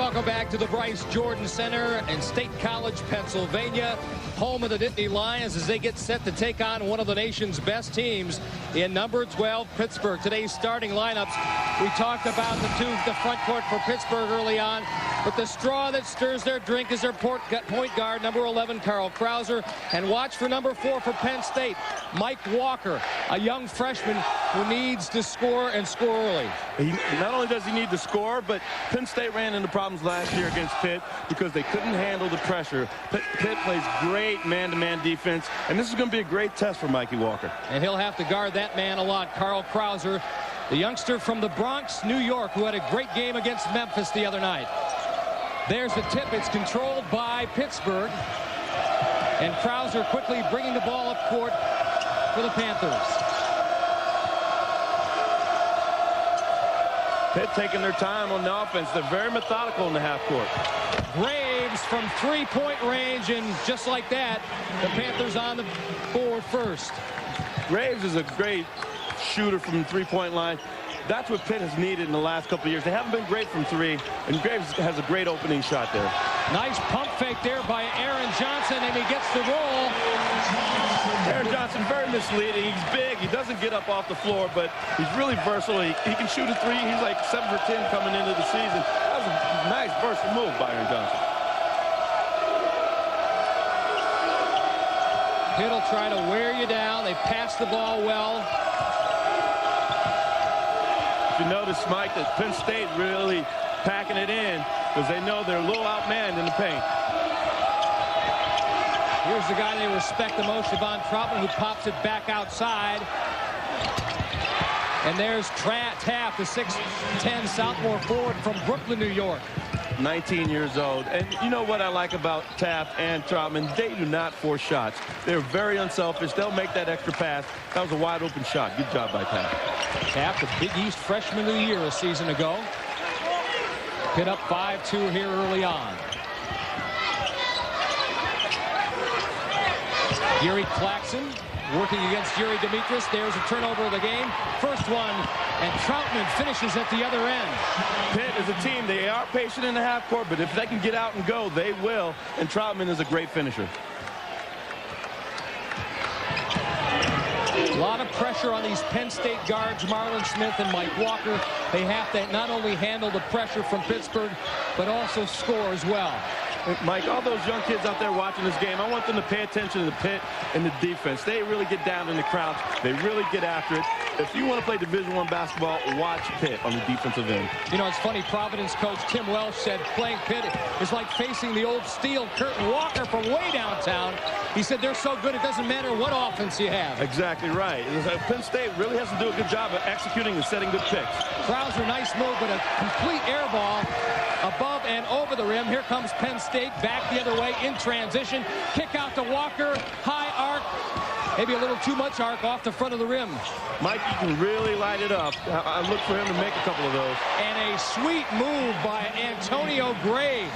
Welcome back to the Bryce Jordan Center in State College, Pennsylvania, home of the Nittany Lions as they get set to take on one of the nation's best teams in number 12, Pittsburgh. Today's starting lineups, we talked about the front court for Pittsburgh early on, but the straw that stirs their drink is their point guard, number 11, Krauser, and watch for number 4 for Penn State, Mike Walker, a young freshman who needs to score and score early. Not only does he need to score, but Penn State ran into problems last year against Pitt because they couldn't handle the pressure. Pitt plays great man-to-man defense, and this is going to be a great test for Mikey Walker. And he'll have to guard that man a lot, Krauser, the youngster from the Bronx, New York, who had a great game against Memphis the other night. There's the tip. It's controlled by Pittsburgh. And Krauser quickly bringing the ball up court for the Panthers. Pitt taking their time on the offense. They're very methodical in the half court. Graves from three-point range, and just like that, the Panthers on the board first. Graves is a great shooter from the three-point line. That's what Pitt has needed in the last couple of years. They haven't been great from three, and Graves has a great opening shot there. Nice pump fake there by Aaron Johnson, and he gets the roll. Aaron Johnson, very misleading. He's big. He doesn't get up off the floor, but he's really versatile. He can shoot a three. He's like 7 for 10 coming into the season. That was a nice versatile move by Aaron Johnson. Pitt will try to wear you down. They pass the ball well. If you notice, Mike, that Penn State really packing it in because they know they're a little outmanned in the paint. Here's the guy they respect the most, Siobhan Troutman, who pops it back outside. And there's Taft, the 6'10" sophomore forward from Brooklyn, New York. 19 years old. And you know what I like about Taft and Troutman? They do not force shots. They're very unselfish. They'll make that extra pass. That was a wide open shot. Good job by Taft. Taft, the Big East Freshman of the Year a season ago. Pitt up 5-2 here early on. Gary Claxton working against Jerry Demetris. There's a turnover of the game. First one, and Troutman finishes at the other end. Pitt is a team. They are patient in the half court, but if they can get out and go, they will. And Troutman is a great finisher. A lot of pressure on these Penn State guards, Marlon Smith and Mike Walker. They have to not only handle the pressure from Pittsburgh, but also score as well. Mike, all those young kids out there watching this game, I want them to pay attention to the Pitt and the defense. They really get down in the crouch. They really get after it. If you want to play Division I basketball, watch Pitt on the defensive end. You know, it's funny, Providence coach Tim Welsh said playing Pitt is like facing the old steel curtain. Walker from way downtown, he said they're so good it doesn't matter what offense you have. Exactly right. Penn State really has to do a good job of executing and setting good picks. Krauser, nice move, but a complete air ball above and over the rim. Here comes Penn State back the other way in transition. Kick out to Walker, high arc. Maybe a little too much arc off the front of the rim. Mike, you can really light it up. I look for him to make a couple of those. And a sweet move by Antonio Graves.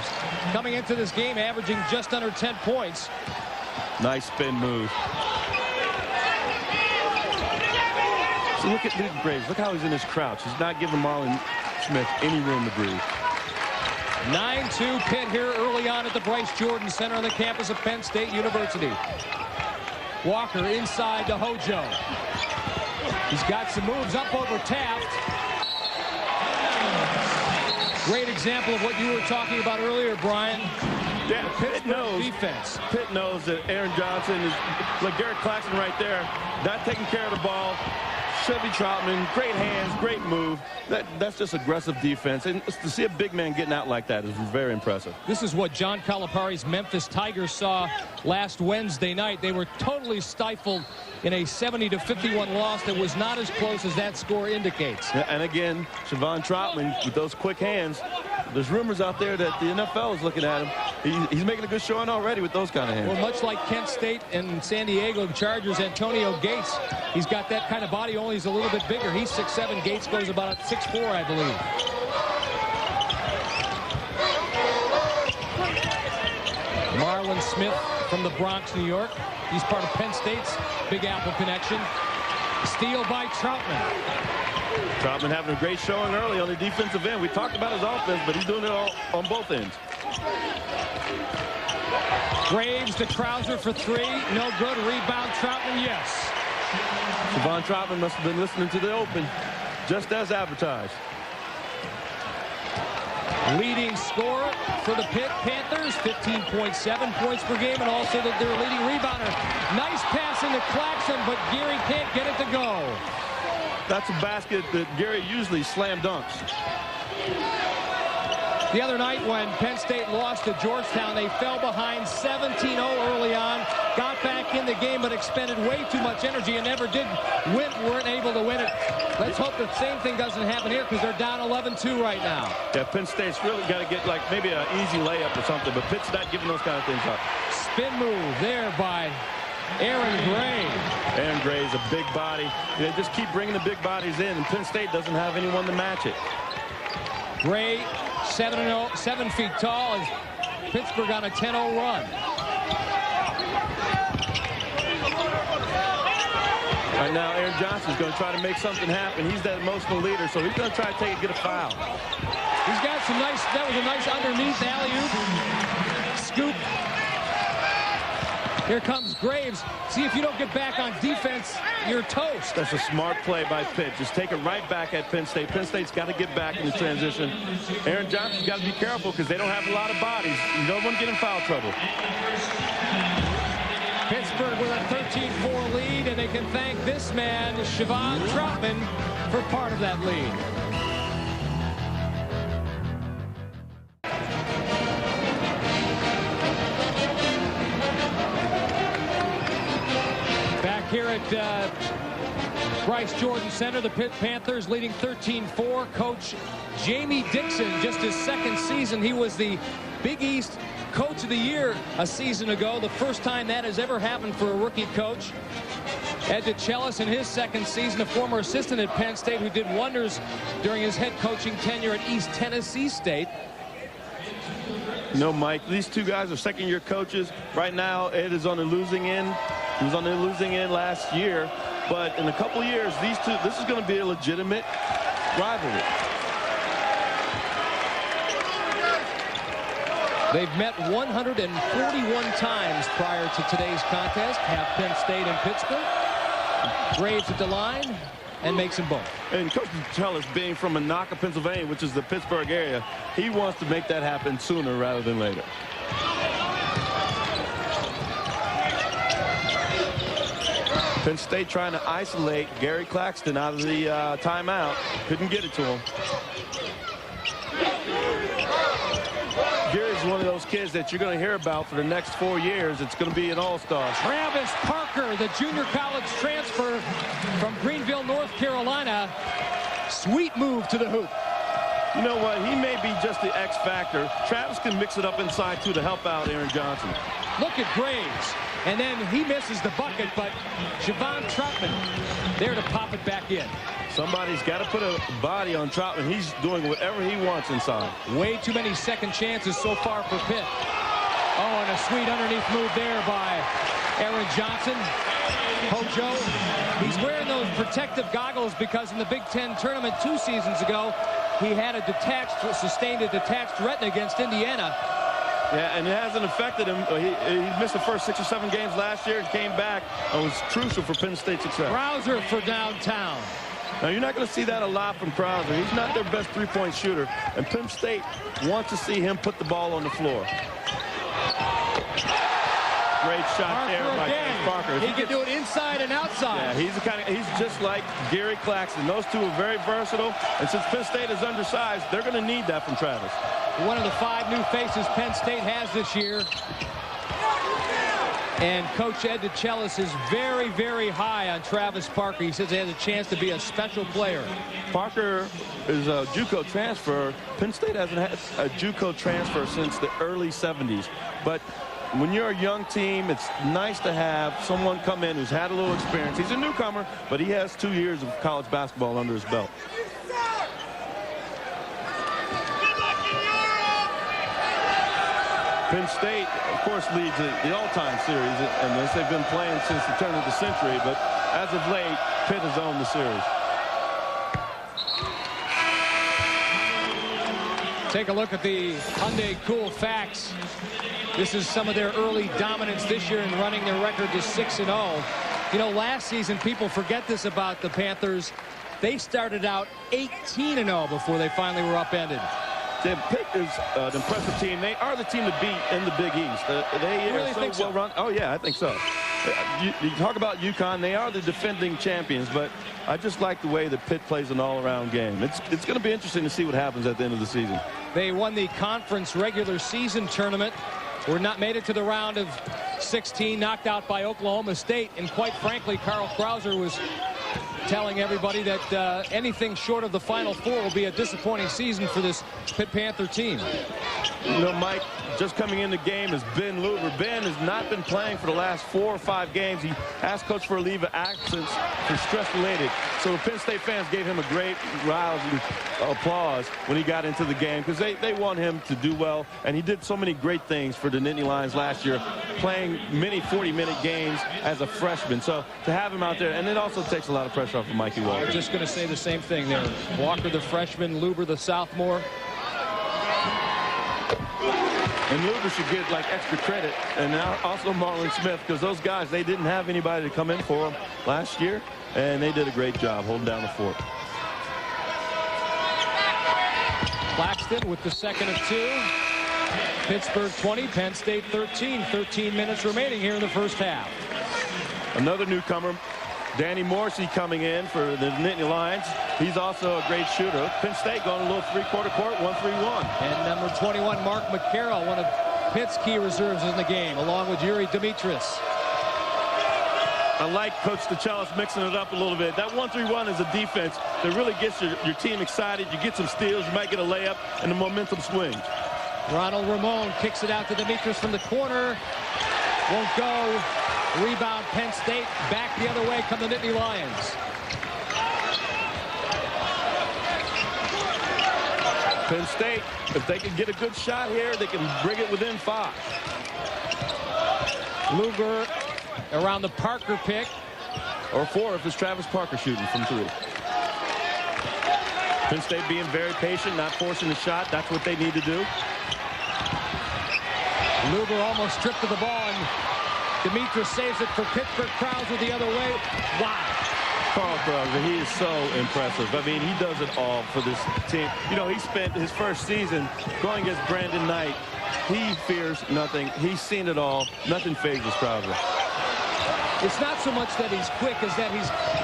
Coming into this game, averaging just under 10 points. Nice spin move. So look at Graves. Look how he's in his crouch. He's not giving Marlon Smith any room to breathe. 9-2 Pitt here early on at the Bryce Jordan Center on the campus of Penn State University. Walker inside to Hojo. He's got some moves up over Taft. Great example of what you were talking about earlier, Brian. Yeah, Pitt knows. Defense. Pitt knows that Aaron Johnson is like Garrett Claxton right there, not taking care of the ball. Chevy Troutman, great hands, great move. That's just aggressive defense. And to see a big man getting out like that is very impressive. This is what John Calipari's Memphis Tigers saw last Wednesday night. They were totally stifled in a 70-51 loss that was not as close as that score indicates. Yeah, and again, Siobhan Troutman with those quick hands. There's rumors out there that the NFL is looking at him. He's making a good showing already with those kind of hands. Well, much like Kent State and San Diego Chargers, Antonio Gates, he's got that kind of body, only he's a little bit bigger. He's 6'7". Gates goes about 6'4", I believe. Marlon Smith from the Bronx, New York. He's part of Penn State's Big Apple connection. Steal by Troutman. Troutman having a great showing early on the defensive end. We talked about his offense, but he's doing it all on both ends. Graves to Krauser for three. No good. Rebound Troutman, yes. Javon Troutman must have been listening to the open, just as advertised. Leading scorer for the Pitt Panthers, 15.7 points per game, and also their leading rebounder. Nice pass into Claxton, but Gary can't get it to go. That's a basket that Gary usually slam dunks. The other night when Penn State lost to Georgetown, they fell behind 17-0 early on, got back in the game, but expended way too much energy and never weren't able to win it. Let's hope the same thing doesn't happen here because they're down 11-2 right now. Yeah, Penn State's really got to get like maybe an easy layup or something, but Pitt's not giving those kind of things up. Spin move there by Aaron Gray. Aaron Gray's a big body. They just keep bringing the big bodies in, and Penn State doesn't have anyone to match it. Gray, 7 feet tall, and Pittsburgh on a 10-0 run. Right now, Aaron Johnson's going to try to make something happen. He's that emotional leader, so he's going to try to get a foul. He's got some nice, that was a nice underneath alley-oop. Scoop. Here comes Graves. See, if you don't get back on defense, you're toast. That's a smart play by Pitt. Just take it right back at Penn State. Penn State's got to get back in the transition. Aaron Johnson's got to be careful because they don't have a lot of bodies. You don't want to get in foul trouble. Pittsburgh with a 13-4 lead, and they can thank this man, Javon Troutman, for part of that lead. Back here at Bryce Jordan Center, the Pitt Panthers leading 13-4. Coach Jamie Dixon, just his second season. He was the Big East Coach of the Year a season ago. The first time that has ever happened for a rookie coach. Ed DeChellis in his second season, a former assistant at Penn State who did wonders during his head coaching tenure at East Tennessee State. No, Mike, these two guys are second-year coaches. Right now, Ed is on the losing end. He was on the losing end last year. But in a couple of years, these two, this is going to be a legitimate rivalry. They've met 141 times prior to today's contest. Have Penn State and Pittsburgh. Graves at the line and makes them both. And Coach DeChellis, being from Monaca, Pennsylvania, which is the Pittsburgh area, he wants to make that happen sooner rather than later. Penn State trying to isolate Gary Claxton out of the timeout. Couldn't get it to him. Gary's one of those kids that you're going to hear about for the next 4 years. It's going to be an all-star. Travis Parker, the junior college transfer from Greenville, North Carolina. Sweet move to the hoop. You know what? He may be just the X factor. Travis can mix it up inside, too, to help out Aaron Johnson. Look at Graves. And then he misses the bucket, but Javon Troutman there to pop it back in. Somebody's got to put a body on Troutman. He's doing whatever he wants inside. Way too many second chances so far for Pitt. Oh, and a sweet underneath move there by Aaron Johnson. Hojo, he's wearing those protective goggles because in the Big Ten tournament 2 seasons ago, he had sustained a detached retina against Indiana. Yeah, and it hasn't affected him. He missed the first 6 or 7 games last year and came back and was crucial for Penn State's success. Krauser for downtown. Now, you're not going to see that a lot from Krauser. He's not their best three-point shooter, and Penn State wants to see him put the ball on the floor. Great shot there by Parker. He can do it inside and outside. Yeah, he's just like Gary Claxton. Those two are very versatile, and since Penn State is undersized, they're going to need that from Travis. One of the 5 new faces Penn State has this year. And Coach Ed DeChellis is very, very high on Travis Parker. He says he has a chance to be a special player. Parker is a JUCO transfer. Penn State hasn't had a JUCO transfer since the early 70s. But when you're a young team, it's nice to have someone come in who's had a little experience. He's a newcomer, but he has 2 years of college basketball under his belt. Penn State, of course, leads the all-time series, and this they've been playing since the turn of the century, but as of late, Pitt has owned the series. Take a look at the Hyundai Cool Facts. This is some of their early dominance this year in running their record to 6-0. You know, last season, people forget this about the Panthers. They started out 18-0 before they finally were upended. Pitt is an impressive team. They are the team to beat in the Big East. They really think so? well run. Oh, yeah, I think so. You talk about UConn. They are the defending champions, but I just like the way that Pitt plays an all-around game. It's going to be interesting to see what happens at the end of the season. They won the conference regular season tournament. Were not made it to the round of 16, knocked out by Oklahoma State. And quite frankly, Krauser was telling everybody that anything short of the Final Four will be a disappointing season for this Pitt Panther team. You know, Mike, just coming in the game is Ben Luber. Ben has not been playing for the last 4 or 5 games. He asked coach for a leave of absence for stress-related. So the Penn State fans gave him a great rousing applause when he got into the game because they want him to do well. And he did so many great things for the Nittany Lions last year, playing many 40-minute games as a freshman. So to have him out there, and it also takes a lot of pressure off of Mikey Walker. I'm just going to say the same thing there. Walker, the freshman, Luber, the sophomore. And Luber should get like extra credit, and now also Marlon Smith, because those guys, they didn't have anybody to come in for them last year, and they did a great job holding down the fort. Claxton with the second of 2. Pittsburgh 20, Penn State 13. 13 minutes remaining here in the first half. Another newcomer, Danny Morrissey, coming in for the Nittany Lions. He's also a great shooter. Penn State going a little three-quarter court, 1-3-1. And number 21, Mark McCarroll, one of Pitt's key reserves in the game, along with Yuri Dimitris. I like Coach DeChellis mixing it up a little bit. That 1-3-1 is a defense that really gets your team excited. You get some steals, you might get a layup, and the momentum swings. Ronald Ramon kicks it out to Dimitris from the corner. Won't go. Rebound Penn State. Back the other way come the Nittany Lions. Penn State, if they can get a good shot here, they can bring it within 5. Luger around the Parker pick. Or 4 if it's Travis Parker shooting from 3. Penn State being very patient, not forcing the shot. That's what they need to do. Luger almost stripped to the ball, and Dimitris saves it for Pittsburgh. Krauser the other way. Wow. Carl Krauser, he is so impressive. I mean, he does it all for this team. You know, he spent his first season going against Brandon Knight. He fears nothing. He's seen it all. Nothing phases Krauser. It's not so much that he's quick as that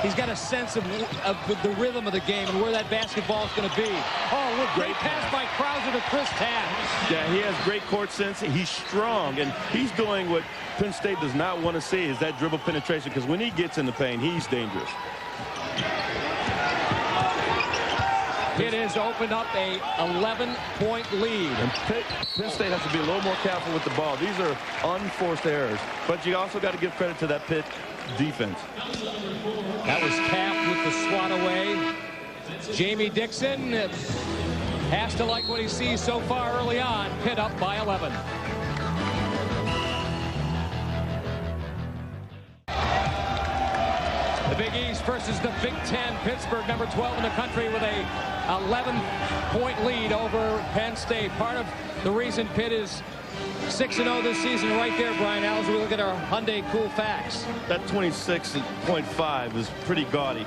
he's got a sense of the rhythm of the game and where that basketball is going to be. Oh, look, great pass by Krauser to Chris Tabb. Yeah, he has great court sense. He's strong, and he's doing what Penn State does not want to see, is that dribble penetration, because when he gets in the paint, he's dangerous. It has opened up a 11-point lead. And Penn State has to be a little more careful with the ball. These are unforced errors. But you also got to give credit to that Pitt defense. That was Taft with the swat away. Jamie Dixon has to like what he sees so far early on. Pitt up by 11. The Big East versus the Big Ten. Pittsburgh, number 12 in the country, with a 11-point lead over Penn State. Part of the reason Pitt is 6-0 this season right there, Brian, as we look at our Hyundai Cool Facts. That 26.5 is pretty gaudy.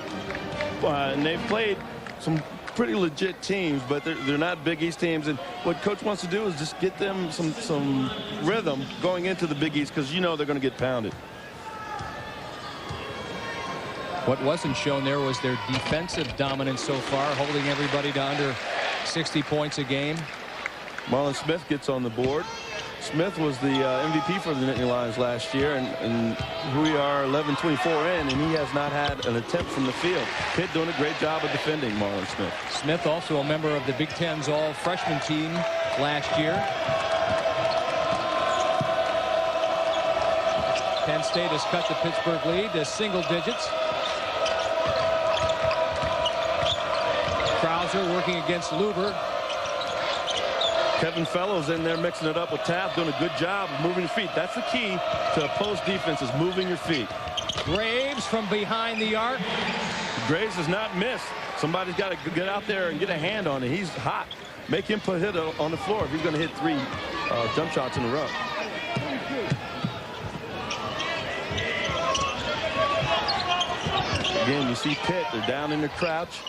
And they've played some pretty legit teams, but they're not Big East teams. And what Coach wants to do is just get them some rhythm going into the Big East, because you know they're going to get pounded. What wasn't shown there was their defensive dominance so far, holding everybody to under 60 points a game. Marlon Smith gets on the board. Smith was the MVP for the Nittany Lions last year, and we are 11-24 in, and he has not had an attempt from the field. Pitt doing a great job of defending Marlon Smith. Smith also a member of the Big Ten's all-freshman team last year. Penn State has cut the Pittsburgh lead to single digits. Krauser working against Luber. Kevin Fellows in there mixing it up with Taft, doing a good job of moving your feet. That's the key to a post defense, is moving your feet. Graves from behind the arc. Graves has not missed. Somebody's got to get out there and get a hand on it. He's hot. Make him put hit on the floor if he's going to hit 3 jump shots in a row. Again, you see Pitt. They're down in the crouch.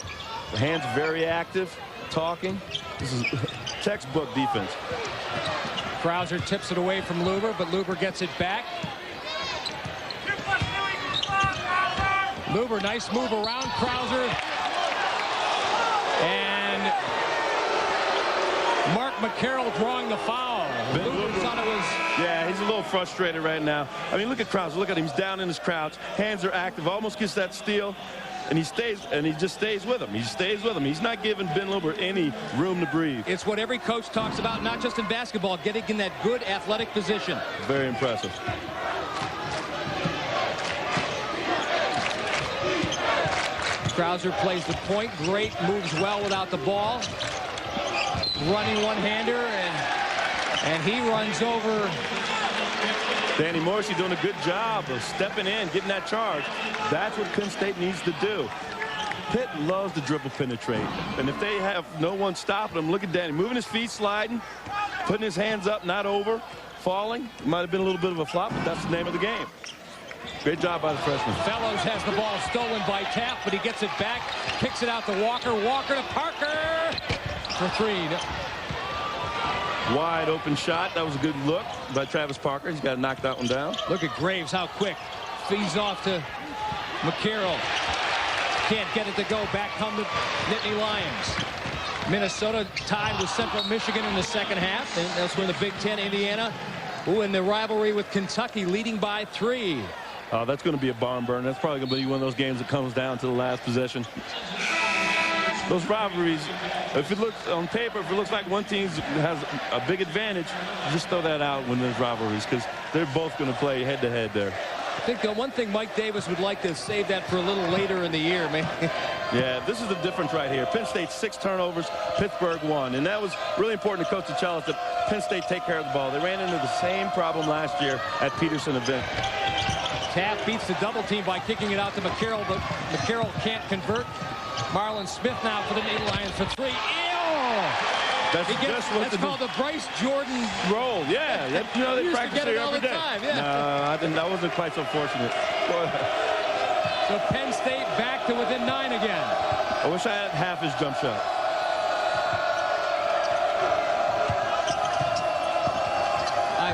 The hands very active, talking. This is textbook defense. Krauser tips it away from Luber, but Luber gets it back. Luber, nice move around Krauser. And Mark McCarroll drawing the foul. Luber thought it was... Yeah, he's a little frustrated right now. I mean, look at Krauser. Look at him. He's down in his crouch. Hands are active. Almost gets that steal. And he just stays with him. He stays with him. He's not giving Ben Luber any room to breathe. It's what every coach talks about, not just in basketball, getting in that good athletic position. Very impressive. Krauser plays the point. Great, moves well without the ball. Running one-hander, and he runs over. Danny Morrissey doing a good job of stepping in, getting that charge. That's what Penn State needs to do. Pitt loves to dribble penetrate. And if they have no one stopping him, look at Danny moving his feet, sliding, putting his hands up, not over, falling. It might have been a little bit of a flop, but that's the name of the game. Great job by the freshman. Fellows has the ball stolen by Taft, but he gets it back, kicks it out to Walker. Walker to Parker for 3. Wide open shot. That was a good look by Travis Parker. He's got to knock that one down. Look at Graves, how quick. Feeds off to McCarroll. Can't get it to go. Back come the Nittany Lions. Minnesota tied with Central Michigan in the second half. And that's when the Big Ten, Indiana, in the rivalry with Kentucky, leading by 3. That's going to be a barn burner. That's probably going to be one of those games that comes down to the last possession. Those rivalries, if it looks on paper, if it looks like one team has a big advantage, just throw that out when there's rivalries, because they're both going to play head-to-head there. I think the one thing Mike Davis would like to save that for a little later in the year, man. Yeah, this is the difference right here. Penn State 6 turnovers, Pittsburgh 1. And that was really important to Coach DeChellis that Penn State take care of the ball. They ran into the same problem last year at Peterson event. Taft beats the double team by kicking it out to McCarroll, but McCarroll can't convert. Marlon Smith now for the Nittany Lions for 3. Ew! That's called the Bryce Jordan roll. Yeah, you know, they practice here every day. Yeah. No, I didn't. That wasn't quite so fortunate. So Penn State back to within 9 again. I wish I had half his jump shot.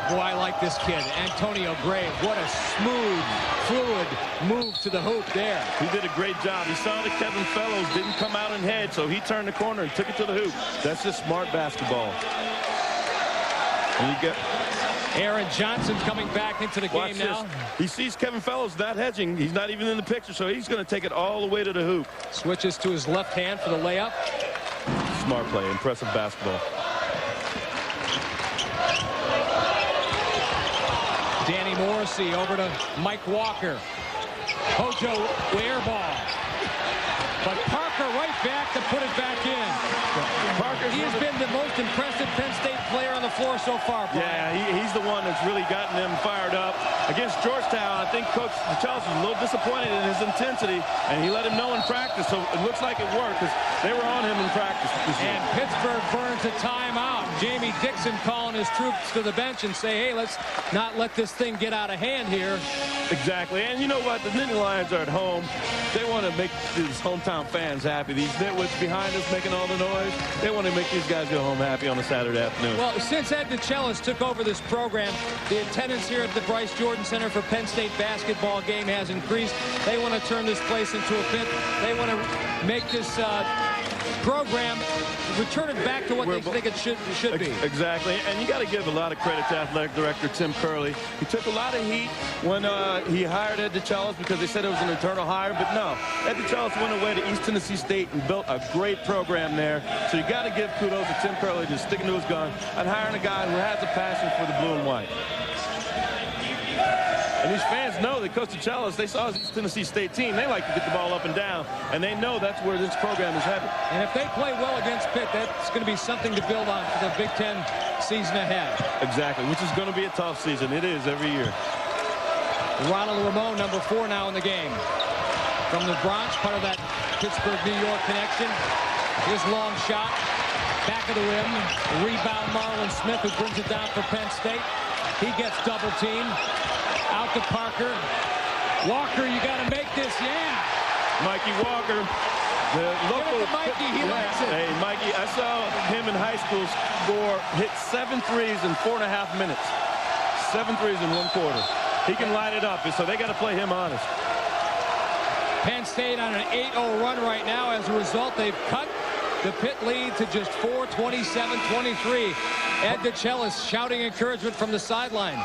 Boy, I like this kid, Antonio Graves. What a smooth, fluid move to the hoop there. He did a great job. He saw that Kevin Fellows didn't come out in head, so he turned the corner and took it to the hoop. That's just smart basketball. And you get Aaron Johnson's coming back into the game now. He sees Kevin Fellows not hedging. He's not even in the picture, so he's going to take it all the way to the hoop. Switches to his left hand for the layup. Smart play, impressive basketball. Danny Morrissey over to Mike Walker. Hojo air ball. But Parker right back to put it back in. He has been the most impressive Penn State player on the floor so far, Brian. Yeah, he's the one that's really gotten them fired up. Against Georgetown, I think Coach DeChellis was a little disappointed in his intensity, and he let him know in practice, so it looks like it worked because they were on him in practice. And Pittsburgh burns a timeout. Jamie Dixon calling his troops to the bench and say, hey, let's not let this thing get out of hand here. Exactly, and you know what? The Nittany Lions are at home. They want to make these hometown fans happy. These nitwits behind us making all the noise, they want to make these guys go home happy on a Saturday afternoon. Well, since Ed DeChellis took over this program, the attendance here at the Bryce Jordan Center for Penn State basketball game has increased. They want to turn this place into a pit. They want to make this program, return it back to what they think it should be. Exactly, and you got to give a lot of credit to athletic director Tim Curley. He took a lot of heat when he hired Ed DeChellis because they said it was an internal hire, but no. Ed DeChellis went away to East Tennessee State and built a great program there. So you got to give kudos to Tim Curley just sticking to his gun and hiring a guy who has a passion for the blue and white. And these fans know that Coach DeChellis, they saw his East Tennessee State team. They like to get the ball up and down, and they know that's where this program is headed. And if they play well against Pitt, that's going to be something to build on for the Big Ten season ahead. Exactly, which is going to be a tough season. It is every year. Ronald Ramon, number 4 now in the game. From the Bronx, part of that Pittsburgh, New York connection. His long shot, back of the rim. Rebound Marlon Smith, who brings it down for Penn State. He gets double teamed. Out to Parker. Walker, you got to make this, yeah. Mikey Walker, the local. Give it to Mikey, he likes it. Hey, Mikey, I saw him in high school hit 7 threes in 4.5 minutes. 7 threes in 1 quarter. He can light it up, so they got to play him honest. Penn State on an 8-0 run right now. As a result, they've cut the Pitt lead to just 4, 27-23. Ed DeChellis shouting encouragement from the sideline.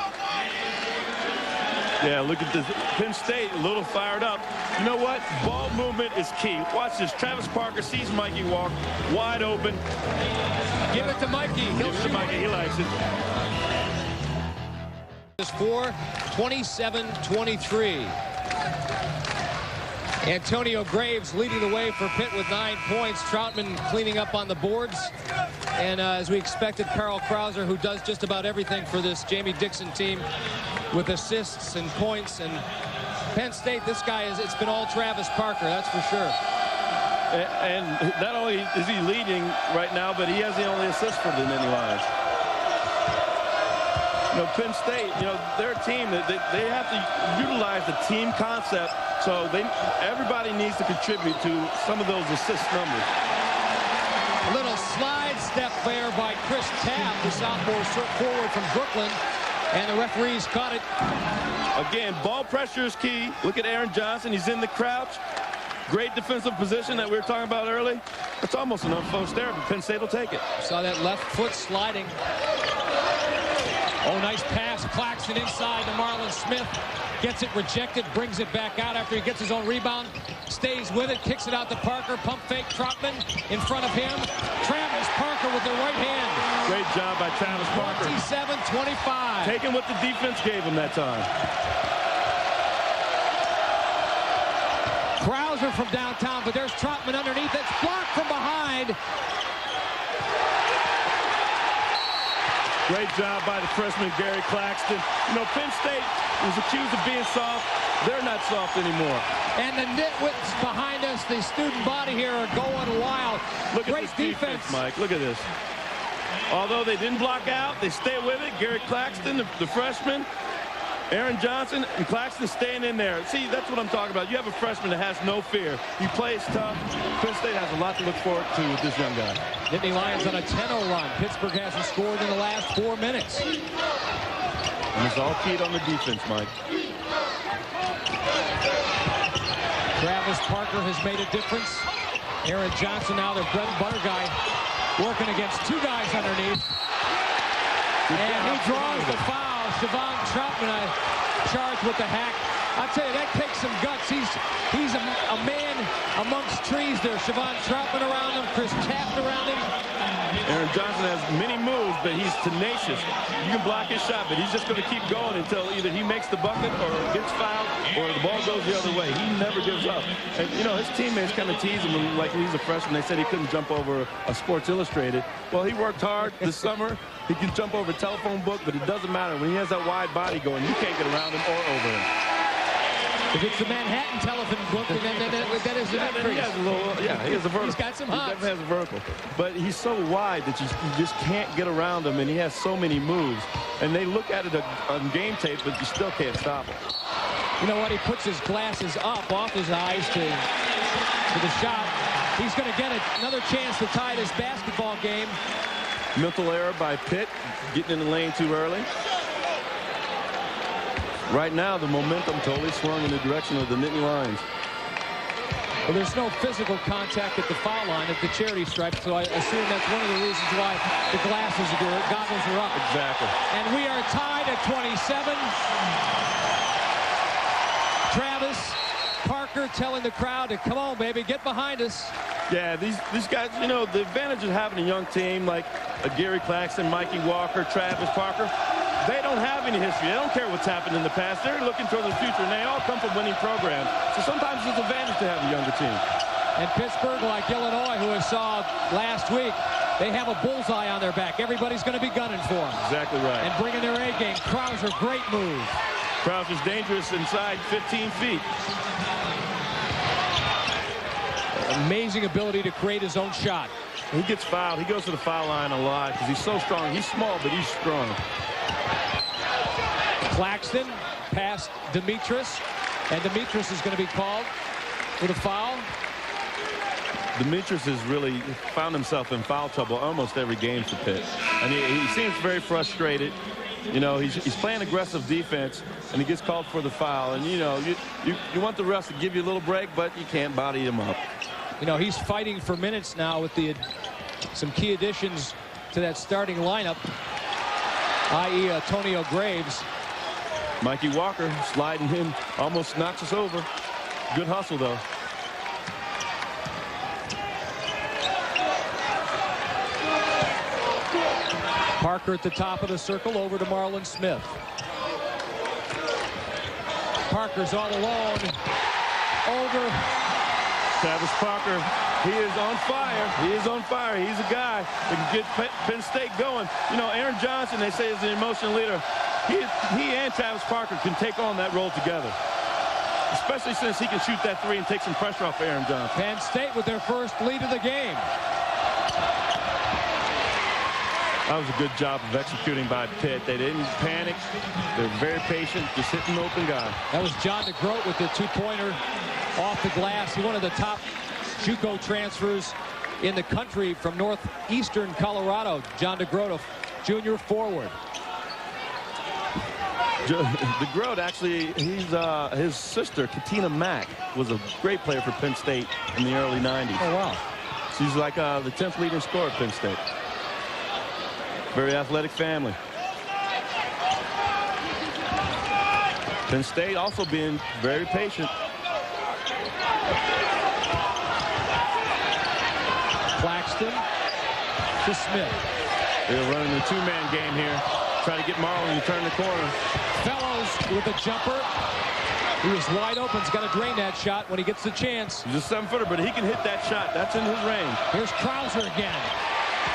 Yeah, look at this. Penn State a little fired up. You know what? Ball movement is key. Watch this. Travis Parker sees Mikey walk wide open. Give it to Mikey. Give it to Mikey. He likes it. It's 4, 27-23. Antonio Graves leading the way for Pitt with 9 points. Troutman cleaning up on the boards. And as we expected, Carl Krauser, who does just about everything for this Jamie Dixon team with assists and points. And Penn State, this guy it's been all Travis Parker, that's for sure. And not only is he leading right now, but he has the only assist for the Nittany Lions. You know, Penn State, you know, they're a team that they have to utilize the team concept. So everybody needs to contribute to some of those assist numbers. A little slide step there by Chris Tabb, the sophomore forward from Brooklyn, and the referees caught it. Again, ball pressure is key. Look at Aaron Johnson. He's in the crouch. Great defensive position that we were talking about early. It's almost an unforced error, but Penn State will take it. Saw that left foot sliding. Oh, nice pass. Claxton inside to Marlon Smith. Gets it rejected, brings it back out after he gets his own rebound. Stays with it, kicks it out to Parker. Pump fake, Troutman in front of him. Travis Parker with the right hand. Great job by Travis Parker. 27-25. Taking what the defense gave him that time. Krauser from downtown, but there's Troutman underneath. It's blocked from behind. Great job by the freshman, Gary Claxton. You know, Penn State was accused of being soft. They're not soft anymore. And the nitwits behind us, the student body here, are going wild. Look at Great this defense, Mike. Look at this. Although they didn't block out, they stay with it. Gary Claxton, the freshman. Aaron Johnson and Claxton staying in there. See, that's what I'm talking about. You have a freshman that has no fear. He plays tough. Penn State has a lot to look forward to with this young guy. Nittany Lions on a 10-0 run. Pittsburgh hasn't scored in the last 4 minutes. And it's all keyed on the defense, Mike. Travis Parker has made a difference. Aaron Johnson, now their bread and butter guy, working against 2 guys underneath. And he draws the foul. Siobhan Troutman charged with the hack. I'll tell you, that takes some guts. He's a man amongst trees there. Siobhan Troutman around him, Chris Taft around him. Aaron Johnson has many moves, but he's tenacious. You can block his shot, but he's just going to keep going until either he makes the bucket or gets fouled or the ball goes the other way. He never gives up. And, you know, his teammates kind of tease him like he's a freshman. They said he couldn't jump over a Sports Illustrated. Well, he worked hard this summer. He can jump over a telephone book, but it doesn't matter. When he has that wide body going, you can't get around him or over him. If it's the Manhattan telephone book, then that is an increase. He has a little, he has a vertical. He's got some hops. He definitely has a vertical. But he's so wide that you just can't get around him, and he has so many moves. And they look at it on game tape, but you still can't stop him. You know what? He puts his glasses up off his eyes to the shot. He's going to get another chance to tie this basketball game. Mental error by Pitt, getting in the lane too early. Right now, the momentum totally swung in the direction of the Nittany Lions. Well, there's no physical contact at the foul line at the charity stripe, so I assume that's one of the reasons why the goggles are up. Exactly. And we are tied at 27. Travis Parker telling the crowd to come on, baby, get behind us. Yeah, these guys, you know, the advantage of having a young team like Gary Claxton, Mikey Walker, Travis Parker, they don't have any history. They don't care what's happened in the past. They're looking toward the future, and they all come from winning programs. So sometimes it's an advantage to have a younger team. And Pittsburgh, like Illinois, who I saw last week, they have a bullseye on their back. Everybody's going to be gunning for them. Exactly right. And bringing their A game. Krauser, great move. Krauser's dangerous inside 15 feet. Amazing ability to create his own shot. He gets fouled. He goes to the foul line a lot because he's so strong. He's small, but he's strong. Claxton past Demetrius, and Demetrius is going to be called with a foul. Demetrius has really found himself in foul trouble almost every game for Pitt. And he seems very frustrated. You know, he's playing aggressive defense, and he gets called for the foul. And, you know, you want the refs to give you a little break, but you can't body him up. You know, he's fighting for minutes now with some key additions to that starting lineup, i.e. Antonio Graves. Mikey Walker sliding in, almost knocks us over. Good hustle, though. Parker at the top of the circle, over to Marlon Smith. Parker's all alone. Over. Travis Parker, he is on fire. He is on fire. He's a guy that can get Penn State going. You know, Aaron Johnson, they say, is the emotional leader. He and Travis Parker can take on that role together, especially since he can shoot that three and take some pressure off Aaron Johnson. Penn State with their first lead of the game. That was a good job of executing by Pitt. They didn't panic. They were very patient, just hitting the open guy. That was John DeGroat with the two-pointer off the glass. He one of the top JUCO transfers in the country from northeastern Colorado. John DeGroat, a junior forward. DeGroat, actually, his sister, Katina Mack, was a great player for Penn State in the early 90s. Oh, wow. She's like the 10th leading scorer at Penn State. Very athletic family. Penn State also being very patient. Claxton to Smith. They're running a two-man game here. Try to get Marlon to turn the corner. Fellows with a jumper. He was wide open. He's got to drain that shot when he gets the chance. He's a 7-footer, but he can hit that shot. That's in his range. Here's Krauser again.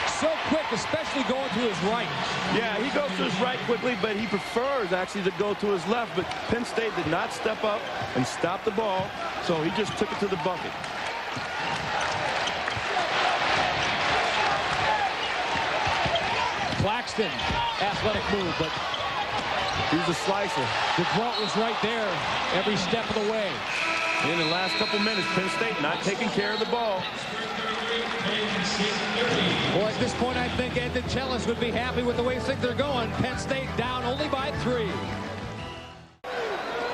So quick, especially going to his right. Yeah, he goes to his right quickly, but he prefers actually to go to his left. But Penn State did not step up and stop the ball, so he just took it to the bucket. Claxton, athletic move, but he's a slicer. DeGroat was right there every step of the way. In the last couple minutes, Penn State not taking care of the ball. Well, at this point, I think Ed DeChellis would be happy with the way things are going. Penn State down only by 3.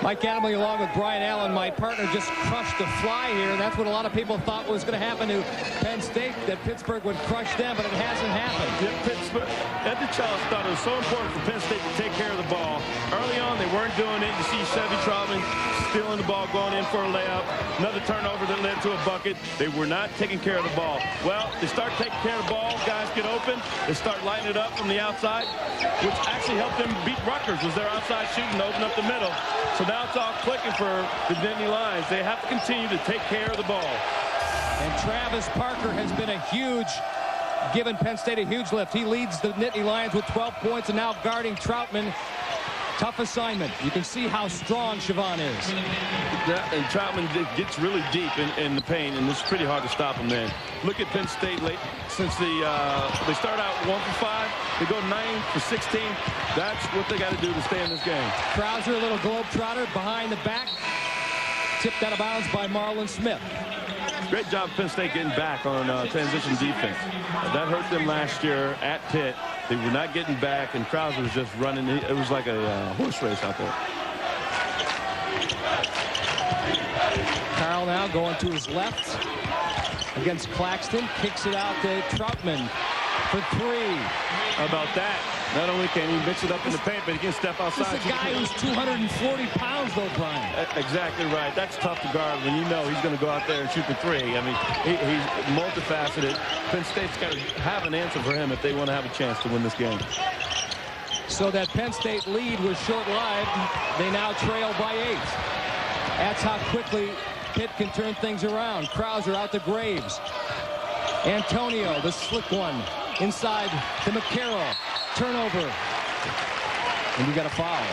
Mike Adamley along with Brian Allen, my partner, just crushed the fly here. That's what a lot of people thought was going to happen to Penn State, that Pittsburgh would crush them, but it hasn't happened. Yeah, Pittsburgh. Ed DeChellis thought it was so important for Penn State to take care of the ball. Early on, they weren't doing it. You see Chevy Troutman stealing the ball, going in for a layup. Another turnover that led to a bucket. They were not taking care of the ball. Well, they start taking care of the ball. Guys get open. They start lighting it up from the outside, which actually helped them beat Rutgers, was their outside shooting to open up the middle. So now it's all clicking for the Nittany Lions. They have to continue to take care of the ball. And Travis Parker has been given Penn State a huge lift. He leads the Nittany Lions with 12 points and now guarding Troutman. Tough assignment. You can see how strong Siobhan is. And Troutman gets really deep in the paint, and it's pretty hard to stop him then. Look at Penn State late. Since they start out 1 for 5, they go 9 for 16. That's what they got to do to stay in this game. Krauser, a little globetrotter behind the back. Tipped out of bounds by Marlon Smith. Great job Penn State getting back on transition defense. That hurt them last year at Pitt. They were not getting back, and Krauser was just running. It was like a horse race out there. Carl now going to his left against Claxton. Kicks it out to Troutman for 3. How about that? Not only can he mix it up in the paint, but he can step outside. This is a guy who's 240 pounds, though, Brian. Exactly right. That's tough to guard when you know he's going to go out there and shoot the 3. I mean, he's multifaceted. Penn State's got to have an answer for him if they want to have a chance to win this game. So that Penn State lead was short-lived. They now trail by 8. That's how quickly Pitt can turn things around. Krauser out to Graves. Antonio, the slick one, inside to McCarroll. Turnover. And we got a foul.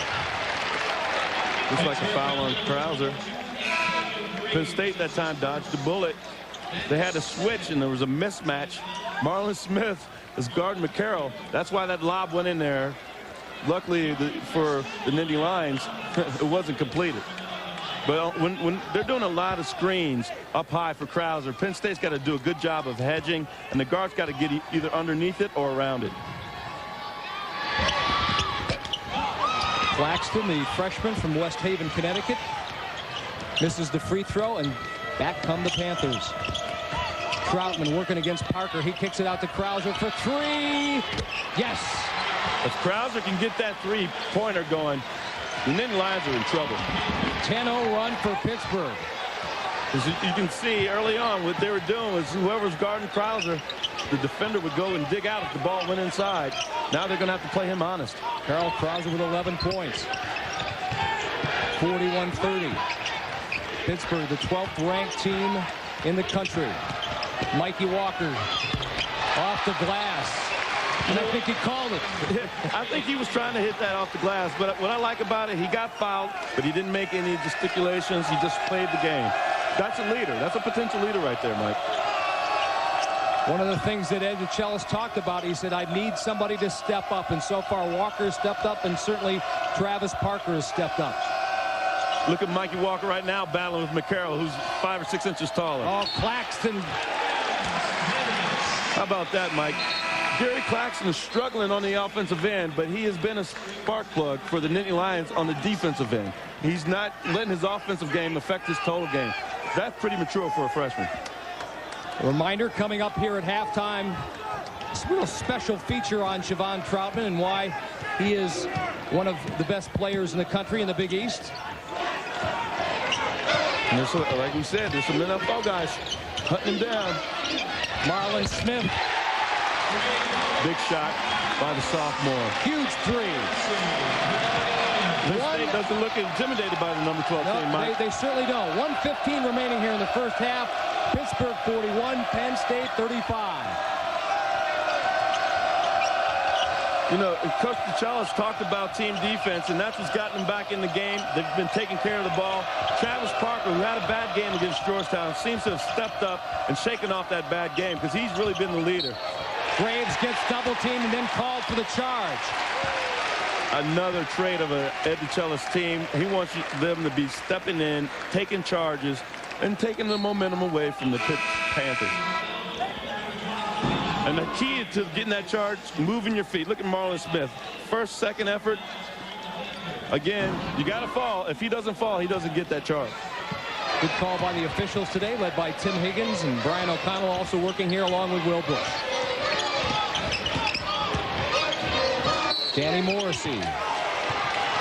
Looks like a foul on Krauser. Penn State that time dodged the bullet. They had to switch, and there was a mismatch. Marlon Smith is guarding McCarroll. That's why that lob went in there. Luckily for the Nittany Lions, it wasn't completed. But when they're doing a lot of screens up high for Krauser, Penn State's got to do a good job of hedging, and the guard's got to get either underneath it or around it. Claxton, the freshman from West Haven, Connecticut, misses the free throw, and back come the Panthers. Troutman working against Parker. He kicks it out to Krauser for three. Yes. If Krauser can get that three-pointer going, the Nittany Lions are in trouble. 10-0 run for Pittsburgh. As you can see early on, what they were doing was whoever's guarding Krauser, the defender would go and dig out if the ball went inside. Now they're going to have to play him honest. Karl Krauser with 11 points. 41-30. Pittsburgh, the 12th ranked team in the country. Mikey Walker off the glass. And I think he called it. I think he was trying to hit that off the glass. But what I like about it, he got fouled, but he didn't make any gesticulations. He just played the game. That's a leader. That's a potential leader right there, Mike. One of the things that Ed DeChellis talked about, he said, I need somebody to step up. And so far, Walker has stepped up, and certainly Travis Parker has stepped up. Look at Mikey Walker right now battling with McCarroll, who's 5 or 6 inches taller. Oh, Claxton. How about that, Mike? Gary Claxton is struggling on the offensive end, but he has been a spark plug for the Nittany Lions on the defensive end. He's not letting his offensive game affect his total game. That's pretty mature for a freshman. A reminder coming up here at halftime, a little special feature on Siobhan Troutman and why he is one of the best players in the country in the Big East. And like we said, there's some NFL guys hunting him down. Marlon Smith. Big shot by the sophomore. Huge three. Penn State doesn't look intimidated by the number 12 team, Mike. They certainly don't. 1:15 remaining here in the first half. Pittsburgh 41, Penn State 35. You know, Coach DeChellis talked about team defense, and that's what's gotten them back in the game. They've been taking care of the ball. Travis Parker, who had a bad game against Georgetown, seems to have stepped up and shaken off that bad game because he's really been the leader. Graves gets double teamed and then called for the charge. Another trait of an Ed DeChellis team. He wants them to be stepping in, taking charges, and taking the momentum away from the Pitt Panthers. And the key to getting that charge, moving your feet. Look at Marlon Smith. First, second effort. Again, you got to fall. If he doesn't fall, he doesn't get that charge. Good call by the officials today, led by Tim Higgins and Brian O'Connell also working here along with Will Bush. Danny Morrissey.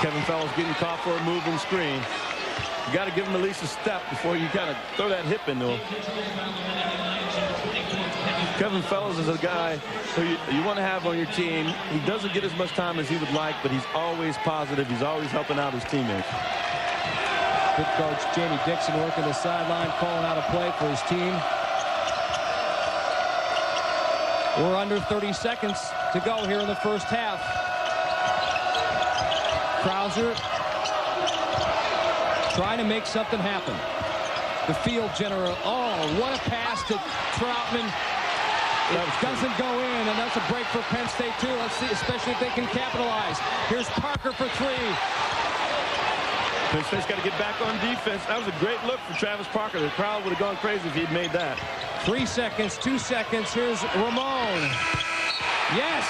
Kevin Fellows getting caught for a moving screen. You got to give him at least a step before you kind of throw that hip into him. Kevin Fellows is a guy who you want to have on your team. He doesn't get as much time as he would like, but he's always positive. He's always helping out his teammates. Good coach Jamie Dixon working the sideline, calling out a play for his team. We're under 30 seconds to go here in the first half. Krauser trying to make something happen. The field general. Oh, what a pass to Troutman. It doesn't go in, and that's a break for Penn State, too. Let's see, especially if they can capitalize. Here's Parker for three. Penn State's got to get back on defense. That was a great look for Travis Parker. The crowd would have gone crazy if he'd made that. 3 seconds, 2 seconds. Here's Ramon. Yes!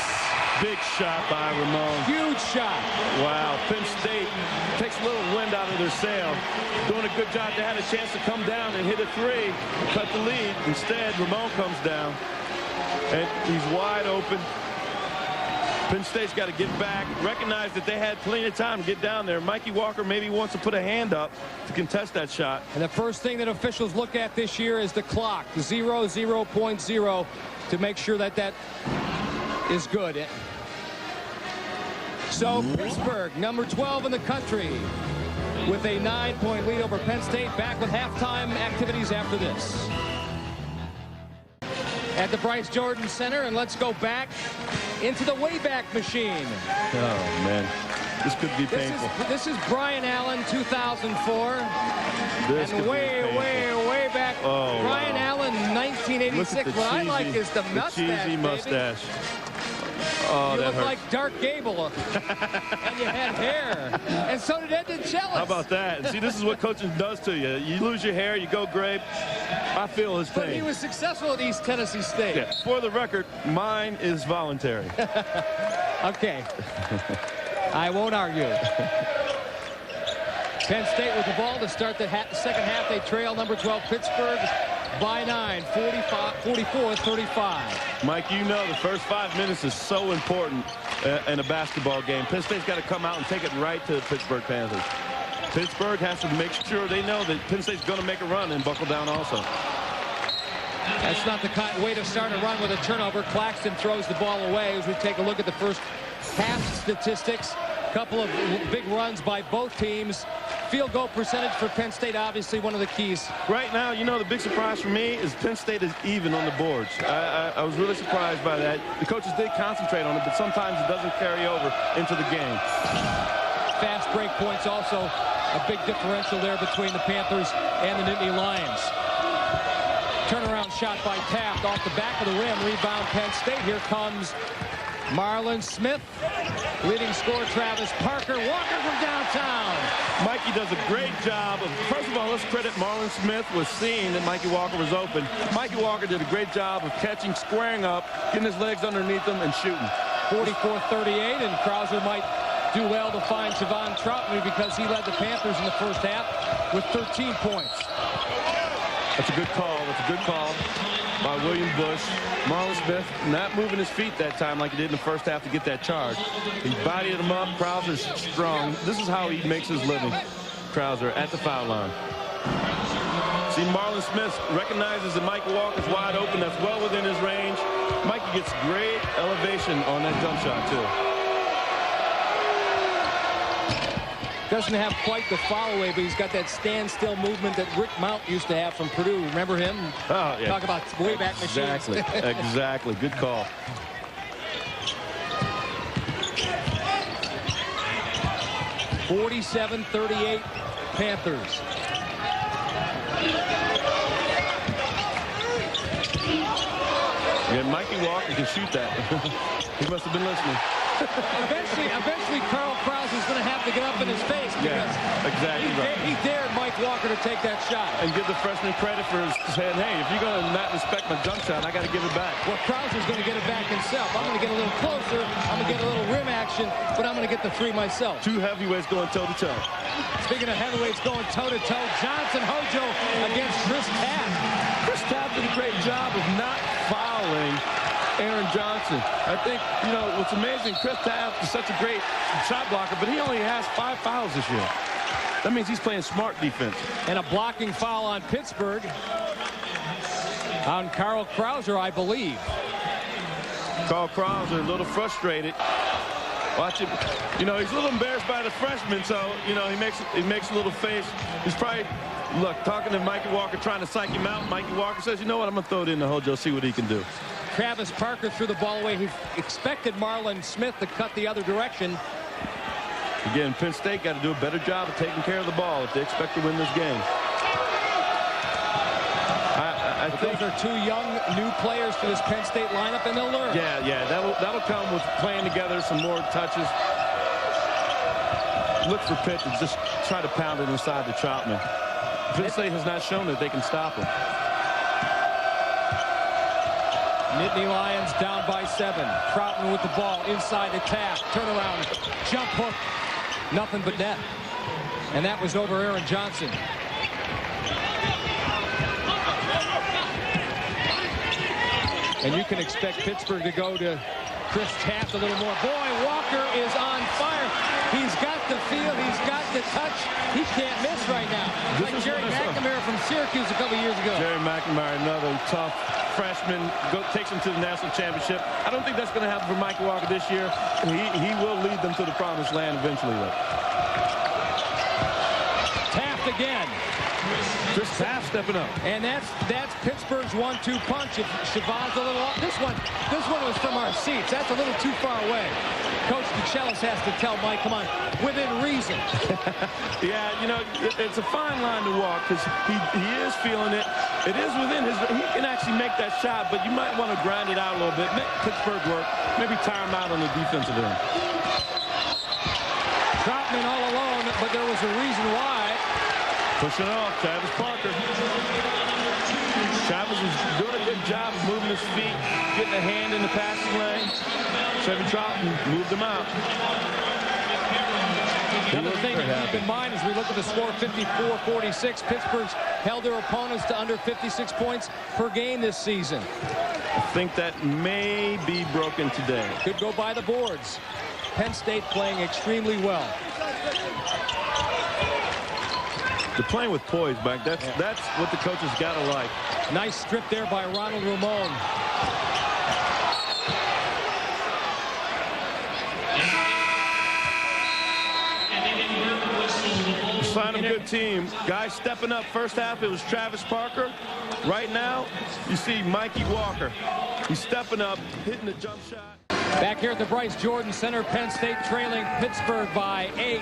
Big shot by Ramon. Huge shot. Wow, Penn State takes a little wind out of their sail. Doing a good job. They had a chance to come down and hit a three, cut the lead. Instead, Ramon comes down, and he's wide open. Penn State's got to get back, recognize that they had plenty of time to get down there. Mikey Walker maybe wants to put a hand up to contest that shot. And the first thing that officials look at this year is the clock, 0.0, to make sure that that is good. So Pittsburgh, number 12 in the country, with a 9-point lead over Penn State. Back with halftime activities after this. At the Bryce Jordan Center, and let's go back into the wayback machine. Oh, man. This could be painful. This is Brian Allen, 2004. This and way back. Oh, Brian Allen, 1986. What I like is the mustache, cheesy mustache. Oh, you that look hurt. like Dark Gable, and you had hair. And so did Ed DeChellis. How about that? And see, this is what coaching does to you. You lose your hair, you go gray. I feel his pain. But he was successful at East Tennessee State. Yeah. For the record, mine is voluntary. Okay. I won't argue. Penn State with the ball to start the second half. They trail number 12 Pittsburgh by 9, 44-35. Mike, you know the first 5 minutes is so important in a basketball game. Penn State's got to come out and take it right to the Pittsburgh Panthers. Pittsburgh has to make sure they know that Penn State's going to make a run and buckle down also. That's not the way to start a run with a turnover. Claxton throws the ball away as we take a look at the first half statistics. Couple of big runs by both teams. Field goal percentage for Penn State, obviously one of the keys. Right now, you know, the big surprise for me is Penn State is even on the boards. I was really surprised by that. The coaches did concentrate on it, but sometimes it doesn't carry over into the game. Fast break points also a big differential there between the Panthers and the Nittany Lions. Turnaround shot by Taft off the back of the rim. Rebound Penn State. Here comes Marlon Smith. Leading scorer Travis Parker. Walker from downtown. Mikey does a great job of, first of all, let's credit Marlon Smith with seeing that Mikey Walker was open. Mikey Walker did a great job of catching, squaring up, getting his legs underneath him, and shooting. 44-38, and Krauser might do well to find Javon Troutman because he led the Panthers in the first half with 13 points. That's a good call. That's a good call by William Bush. Marlon Smith not moving his feet that time like he did in the first half to get that charge. He bodied him up. Krauser's strong. This is how he makes his living. Krauser at the foul line. See, Marlon Smith recognizes that Mikey Walker's wide open. That's well within his range. Mikey gets great elevation on that jump shot, too. Doesn't have quite the follow-away, but he's got that standstill movement that Rick Mount used to have from Purdue. Remember him? Oh, yeah. Talk about way-back machines. Exactly. Exactly. Good call. (47-38) Panthers. Yeah, Mikey Walker can shoot that. He must have been listening. Eventually, Carl Krauser is going to have to get up in his face. Yeah, exactly right. He dared Mike Walker to take that shot. And give the freshman credit for saying, hey, if you're going to not respect my jump shot, I got to give it back. Well, Krauser's going to get it back himself. I'm going to get a little closer. I'm going to get a little rim action, but I'm going to get the three myself. Two heavyweights going toe-to-toe. Speaking of heavyweights going toe-to-toe, Johnson Hojo against Chris Taft. Chris Taft did a great job of not fouling Aaron Johnson. I think, you know, what's amazing, Chris Taft is such a great shot blocker, but he only has 5 fouls this year. That means he's playing smart defense. And a blocking foul on Pittsburgh. On Carl Krauser, I believe. Carl Krauser a little frustrated. Watch him. You know, he's a little embarrassed by the freshman, so, you know, he makes a little face. He's probably, look, talking to Mikey Walker, trying to psych him out. Mikey Walker says, you know what, I'm going to throw it in to Hojo, see what he can do. Travis Parker threw the ball away. He expected Marlon Smith to cut the other direction. Again, Penn State got to do a better job of taking care of the ball if they expect to win this game. I think those are two young, new players to this Penn State lineup, and they'll learn. Yeah, that'll come with playing together, some more touches. Look for Pitt to just try to pound it inside the Troutman. Penn State has not shown that they can stop him. Nittany Lions down by 7. Troutman with the ball inside the Taft. Turnaround, jump hook. Nothing but net. And that was over Aaron Johnson. And you can expect Pittsburgh to go to Chris Taft a little more. Boy, Walker is on fire. He's got the feel. He's got the touch. He can't miss right now. Like Jerry McNamara from Syracuse a couple years ago. Jerry McNamara, another tough freshman, takes him to the national championship. I don't think that's going to happen for Mikey Walker this year. He will lead them to the promised land eventually, though. Taft again. Chris Taft stepping up. And that's Pittsburgh's 1-2 punch. If Siobhan's a little off, this one was from our seats. That's a little too far away. Coach DeChellis has to tell Mike, come on, within reason. Yeah, you know, it's a fine line to walk because he is feeling it. It is within his, he can actually make that shot, but you might want to grind it out a little bit, make Pittsburgh work, maybe tire him out on the defensive end. Troutman all alone, but there was a reason why. Pushing off, Travis Parker. Travis is doing a good job of moving his feet, getting a hand in the passing lane. Chevy Troutman moved him out. Another thing to keep in mind as we look at the score, 54-46. Pittsburgh's held their opponents to under 56 points per game this season. I think that may be broken today. Could go by the boards. Penn State playing extremely well. They're playing with poise, Mike. That's what the coaches got to like. Nice strip there by Ronald Ramon. Sign of good team. Guys stepping up. First half, it was Travis Parker. Right now, you see Mikey Walker. He's stepping up, hitting the jump shot. Back here at the Bryce Jordan Center, Penn State trailing Pittsburgh by 8.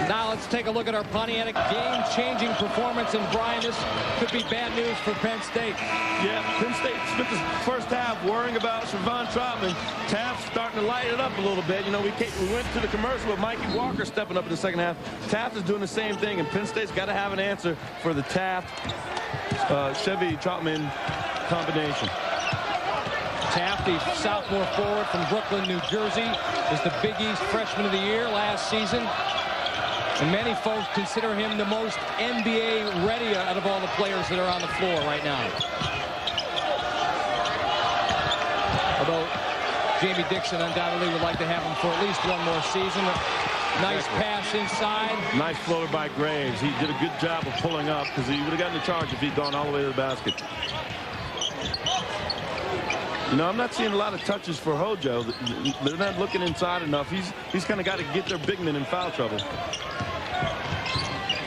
Now let's take a look at our Pontiac game-changing performance. And Brian, this could be bad news for Penn State. Yeah, Penn State spent the first half worrying about Siobhan Troutman. Taft's starting to light it up a little bit. You know, we went to the commercial with Mikey Walker stepping up in the second half. Taft is doing the same thing, and Penn State's got to have an answer for the Taft Chevy Troutman combination. Taft, the sophomore forward from Brooklyn, New Jersey, is the Big East Freshman of the Year last season. And many folks consider him the most NBA ready out of all the players that are on the floor right now. Although Jamie Dixon undoubtedly would like to have him for at least one more season. Nice pass inside. Nice floater by Graves. He did a good job of pulling up because he would have gotten the charge if he'd gone all the way to the basket. You know, I'm not seeing a lot of touches for Hojo. They're not looking inside enough. He's kind of got to get their big men in foul trouble.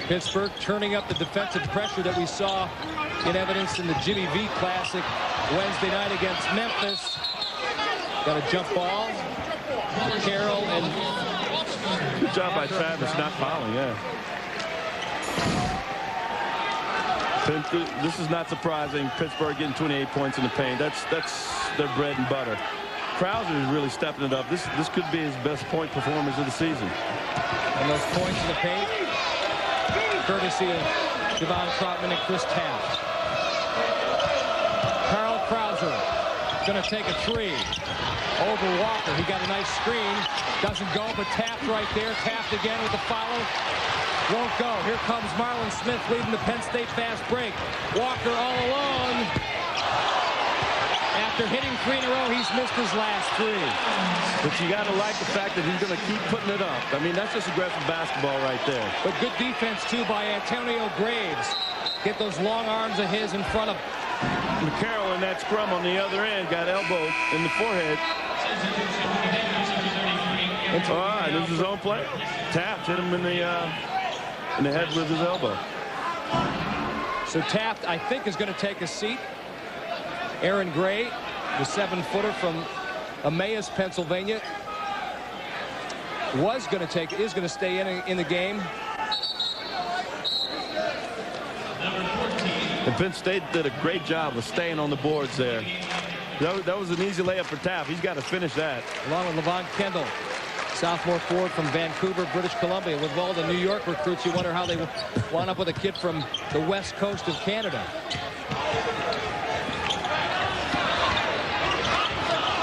Pittsburgh turning up the defensive pressure that we saw in evidence in the Jimmy V Classic Wednesday night against Memphis. Got a jump ball. Carroll and good job by Travis not fouling, yeah. This is not surprising. Pittsburgh getting 28 points in the paint. That's their bread and butter. Krauser is really stepping it up. This could be his best point performance of the season. And those points in the paint, courtesy of Siobhan Troutman and Chris Taft. Carl Krauser going to take a three over Walker. He got a nice screen. Doesn't go, but Taft right there. Taft again with the follow. Won't go. Here comes Marlon Smith leading the Penn State fast break. Walker all alone. After hitting 3 in a row, he's missed his last 3. But you got to like the fact that he's going to keep putting it up. I mean, that's just aggressive basketball right there. But good defense, too, by Antonio Graves. Get those long arms of his in front of Carroll in that scrum on the other end. Got elbow in the forehead. All right, this is his own play. Taft hit him in the head with his elbow. So Taft, I think, is going to take a seat. Aaron Gray, the 7-footer from Emmaus, Pennsylvania, is going to stay in the game. And Penn State did a great job of staying on the boards there. That was an easy layup for Taft. He's got to finish that. Along with Levon Kendall, sophomore forward from Vancouver, British Columbia. With all the New York recruits, you wonder how they wound up with a kid from the west coast of Canada.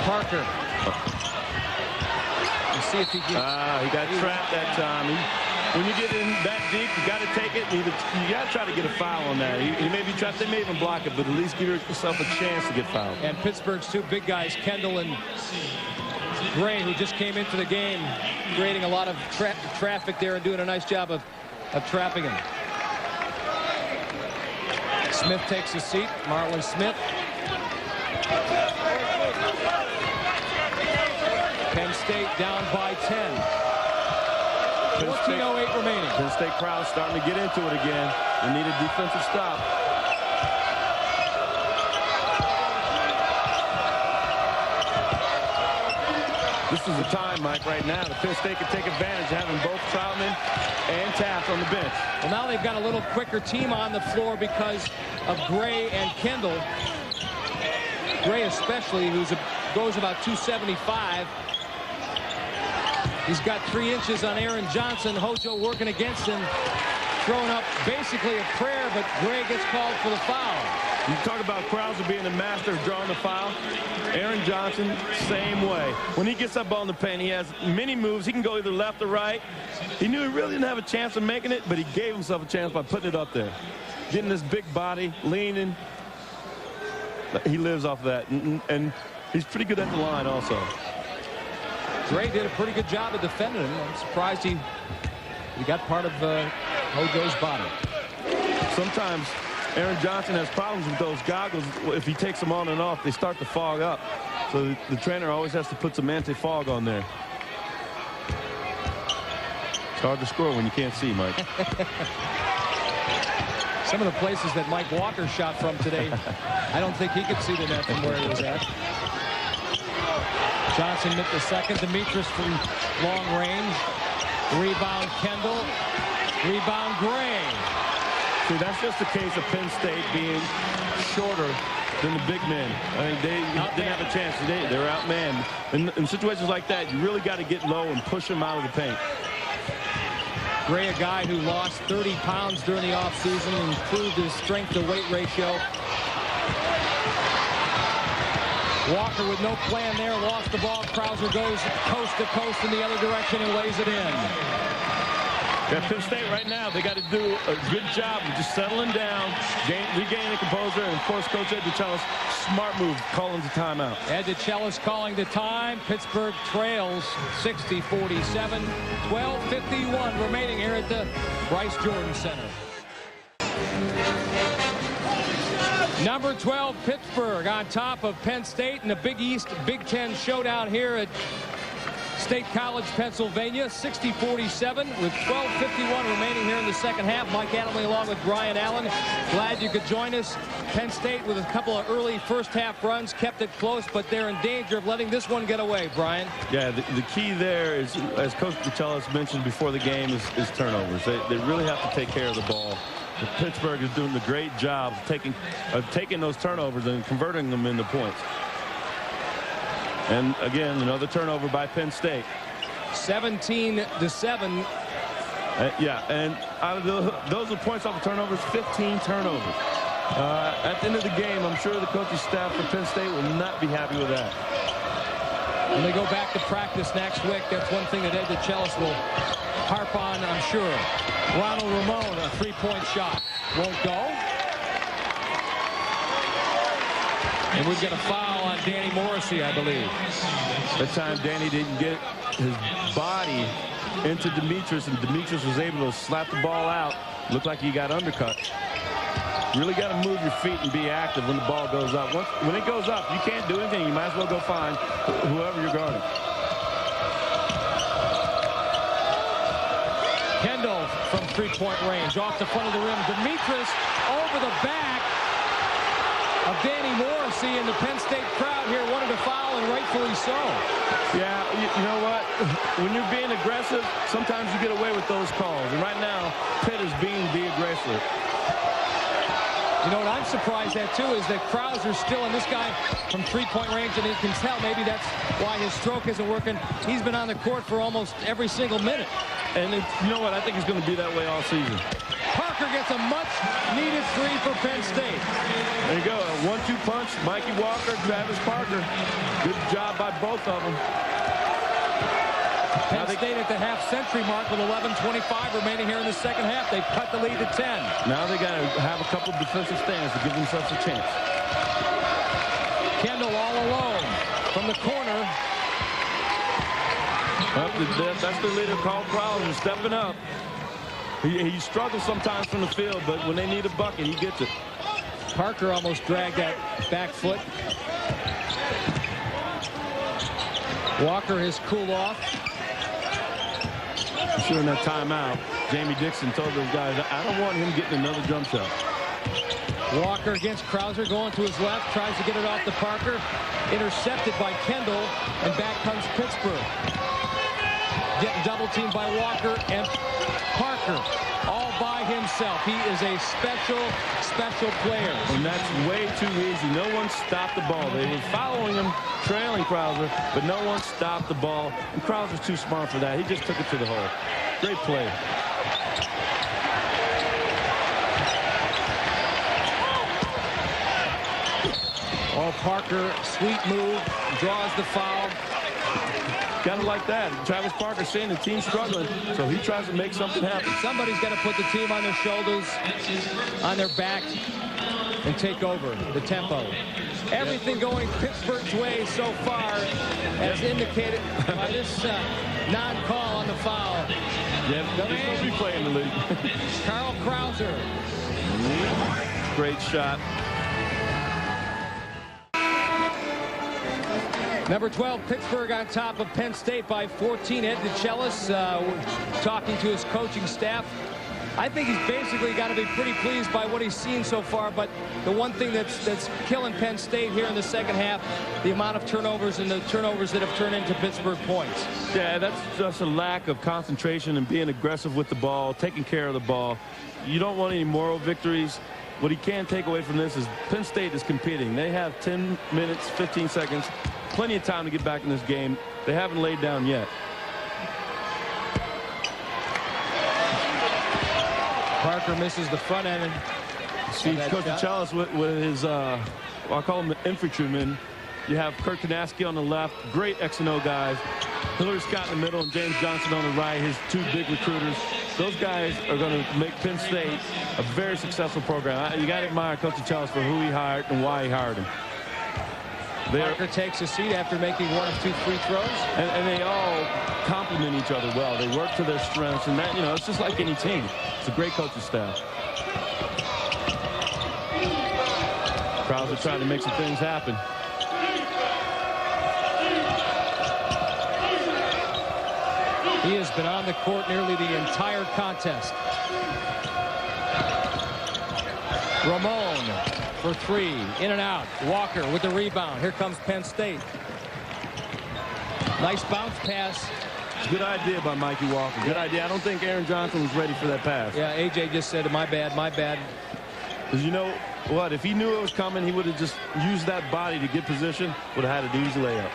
Parker. Let's see if he can. He got trapped that time. When you get in that deep, you got to take it. You got to try to get a foul on that. He may be trapped. They may even block it, but at least give yourself a chance to get fouled. And Pittsburgh's 2 big guys, Kendall and Gray, who just came into the game, creating a lot of traffic there and doing a nice job of trapping him. Smith takes his seat. Marlon Smith. Penn State down by 10. 14:08 remaining. Penn State crowd starting to get into it again. They need a defensive stop. This is the time, Mike, right now that Penn State can take advantage of having both Troutman and Taft on the bench. Well, now they've got a little quicker team on the floor because of Gray and Kendall. Gray especially, who goes about 275. He's got 3 inches on Aaron Johnson. Hojo working against him, throwing up basically a prayer, but Gray gets called for the foul. You talk about Krauser being a master of drawing the foul. Aaron Johnson, same way. When he gets up on the paint, he has many moves. He can go either left or right. He knew he really didn't have a chance of making it, but he gave himself a chance by putting it up there. Getting this big body, leaning. He lives off of that, and he's pretty good at the line also. Gray did a pretty good job of defending him. I'm surprised he got part of Hojo's body. Sometimes Aaron Johnson has problems with those goggles. If he takes them on and off, they start to fog up. So the trainer always has to put some anti-fog on there. It's hard to score when you can't see, Mike. Some of the places that Mike Walker shot from today, I don't think he could see the net from where he was at. Johnson missed the second. Demetrius from long range. Rebound Kendall. Rebound Gray. See, that's just the case of Penn State being shorter than the big men. I mean, they didn't have a chance today. They were outmanned. In situations like that, you really got to get low and push them out of the paint. Gray, a guy who lost 30 pounds during the offseason and improved his strength-to-weight ratio. Walker with no plan there, lost the ball. Krauser goes coast to coast in the other direction and lays it in. Yeah, Penn State right now, they got to do a good job of just settling down, regaining the composure, and of course, Coach Ed DeChellis, smart move, calling the timeout. Ed DeChellis calling the time. Pittsburgh trails 60-47. 12:51 remaining here at the Bryce Jordan Center. Number 12, Pittsburgh on top of Penn State in the Big East Big Ten showdown here at State College, Pennsylvania, 60-47 with 12:51 remaining here in the second half. Mike Adamle along with Brian Allen. Glad you could join us. Penn State with a couple of early first half runs kept it close, but they're in danger of letting this one get away, Brian. Yeah, the key there is, as Coach DeChellis mentioned before the game, is turnovers. They really have to take care of the ball. Pittsburgh is doing a great job of taking those turnovers and converting them into points. And again, another turnover by Penn State. 17-7. Yeah, and out of those are points off of turnovers, 15 turnovers. At the end of the game, I'm sure the coaching staff for Penn State will not be happy with that. When they go back to practice next week, that's one thing that Ed DeChellis will harp on, I'm sure. Ronald Ramon, a three-point shot. Won't go. And we've got a foul on Danny Morrissey, I believe. That time Danny didn't get his body into Demetrius, and Demetrius was able to slap the ball out. Looked like he got undercut. Really got to move your feet and be active when the ball goes up. When it goes up, you can't do anything. You might as well go find whoever you're guarding. Kendall from three-point range, off the front of the rim. Demetrius over the back of Danny Morrissey, and the Penn State crowd here wanted to foul, and rightfully so. Yeah, you know what? When you're being aggressive, sometimes you get away with those calls. And right now, Pitt is being the aggressor. You know what I'm surprised at, too, is that Krauser's still in this guy from three-point range, and you can tell maybe that's why his stroke isn't working. He's been on the court for almost every single minute. And you know what? I think it's going to be that way all season. Parker gets a much-needed three for Penn State. There you go. A 1-2 punch. Mikey Walker, Travis Parker. Good job by both of them. Penn State at the half-century mark with 11:25 remaining here in the second half. They cut the lead to 10. Now they got to have a couple defensive stands to give themselves a chance. Kendall all alone from the corner. That's the leader, Carl Krauser, stepping up. He struggles sometimes from the field, but when they need a bucket, he gets it. Parker almost dragged that back foot. Walker has cooled off. Sure, in that timeout, Jamie Dixon told those guys, I don't want him getting another jump shot. Walker against Krauser, going to his left, tries to get it off to Parker. Intercepted by Kendall, and back comes Pittsburgh. Getting double teamed by Walker and Parker, all by himself. He is a special player. And that's way too easy. No one stopped the ball. They were following him, trailing Krauser, but no one stopped the ball. And Krauser's too smart for that. He just took it to the hole. Great play. Oh, Parker, sweet move, draws the foul. Kind of like that. Travis Parker saying the team's struggling, so he tries to make something happen. Somebody's got to put the team on their shoulders, on their back, and take over the tempo. Everything going Pittsburgh's way so far, as indicated by this non-call on the foul. Yeah, there's no replay in the league. Carl Krauser. Great shot. Number 12, Pittsburgh on top of Penn State by 14. Ed DeChellis talking to his coaching staff. I think he's basically got to be pretty pleased by what he's seen so far, but the one thing that's killing Penn State here in the second half, the amount of turnovers and the turnovers that have turned into Pittsburgh points. Yeah, that's just a lack of concentration and being aggressive with the ball, taking care of the ball. You don't want any moral victories. What he can take away from this is Penn State is competing. They have 10 minutes, 15 seconds, plenty of time to get back in this game. They haven't laid down yet. Parker misses the front end. See Coach DeChellis with his, I'll call him the infantryman. You have Kirk Kanaski on the left, great X and O guys. Hillary Scott in the middle and James Johnson on the right, his two big recruiters. Those guys are going to make Penn State a very successful program. You got to admire Coach DeChellis for who he hired and why he hired him. Parker takes a seat after making one of 2 free throws. And they all complement each other well. They work to their strengths, and that, you know, it's just like any team. It's a great coaching staff. Krauser trying to make some things happen. He has been on the court nearly the entire contest. Ramon for 3, in and out. Walker with the rebound. Here comes Penn State. Nice bounce pass. Good idea by Mikey Walker. Good idea. I don't think Aaron Johnson was ready for that pass. Yeah, AJ just said, my bad, my bad. Because you know what? If he knew it was coming, he would have just used that body to get position, would have had an easy layup.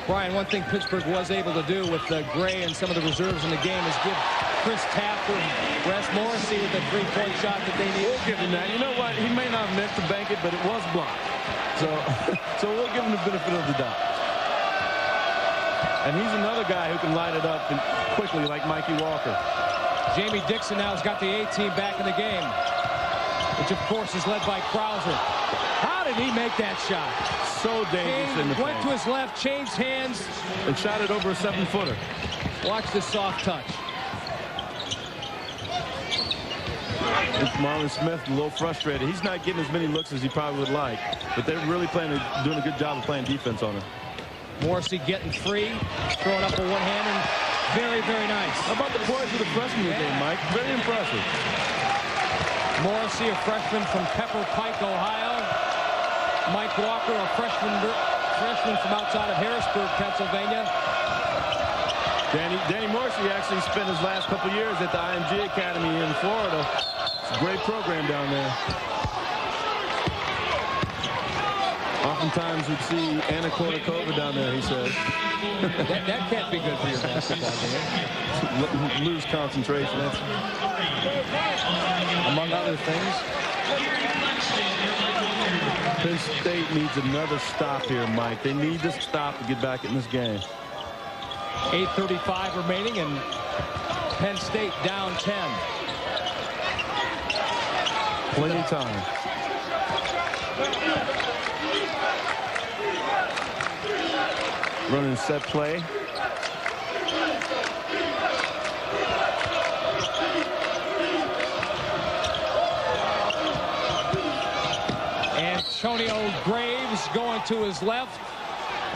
Brian, one thing Pittsburgh was able to do with Gray and some of the reserves in the game is give Chris Tapper and Wes Morrissey with the three-point shot that they need. We'll give him that. You know what? He may not have meant to bank it, but it was blocked. So we'll give him the benefit of the doubt. And he's another guy who can light it up quickly like Mikey Walker. Jamie Dixon now has got the A-team back in the game, which, of course, is led by Krauser. How did he make that shot? So dangerous in the went paint. To his left, changed hands. And shot it over a 7-footer. Watch the soft touch. Marlon Smith a little frustrated. He's not getting as many looks as he probably would like. But they're really doing a good job of playing defense on him. Morrissey getting free, throwing up a one-hander. Very, very nice. How about the poise of the freshman game, Mike? Very impressive. Morrissey, a freshman from Pepper Pike, Ohio. Mike Walker, a freshman from outside of Harrisburg, Pennsylvania. Danny Morrissey actually spent his last couple years at the IMG Academy in Florida. It's a great program down there. Oftentimes we'd see Anna Kournikova down there, he says. that can't be good for your basketball game. Lose concentration. That's among other things. Penn State needs another stop here, Mike. They need to stop to get back in this game. 8:35 remaining, and Penn State down 10. Plenty of time. Running set play. Antonio Graves going to his left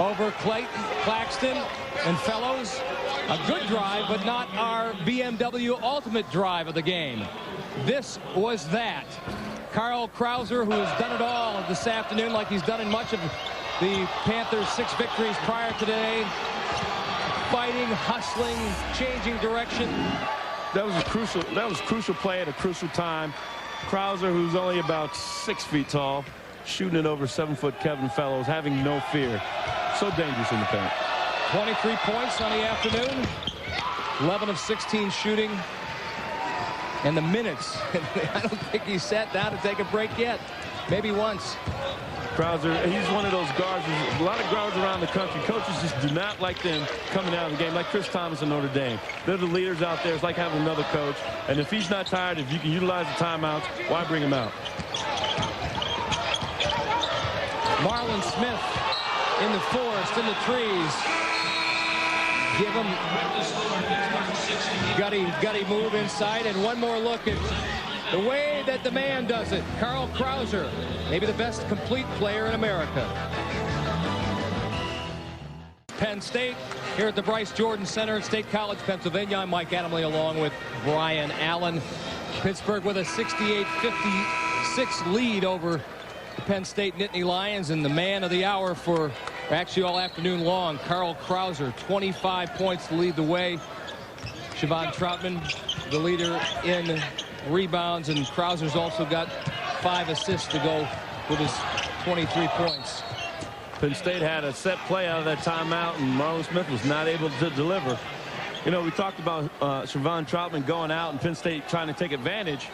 over Claxton. And fellows, a good drive, but not our BMW ultimate drive of the game. This was that. Carl Krauser, who has done it all this afternoon like he's done in much of the Panthers' 6 victories prior today. Fighting, hustling, changing direction. That was crucial play at a crucial time. Krauser, who's only about 6 feet tall, shooting it over 7-foot Kevin Fellows, having no fear. So dangerous in the paint. 23 points on the afternoon. 11 of 16 shooting. And the minutes, I don't think he sat down to take a break yet. Maybe once. Krauser, he's one of those guards. There's a lot of guards around the country. Coaches just do not like them coming out of the game, like Chris Thomas in Notre Dame. They're the leaders out there. It's like having another coach. And if he's not tired, if you can utilize the timeouts, why bring him out? Marlon Smith in the forest, in the trees. Give him gutty move inside, and one more look at the way that the man does it. Carl Krauser, maybe the best complete player in America. Penn State here at the Bryce Jordan Center at State College, Pennsylvania. I'm Mike Adamle along with Brian Allen. Pittsburgh with a 68-56 lead over the Penn State Nittany Lions, and the man of the hour for actually all afternoon long, Carl Krauser, 25 points to lead the way. Siobhan Troutman, the leader in rebounds, and Krauser's also got 5 assists to go with his 23 points. Penn State had a set play out of that timeout, and Marlon Smith was not able to deliver. You know, we talked about Siobhan Troutman going out and Penn State trying to take advantage.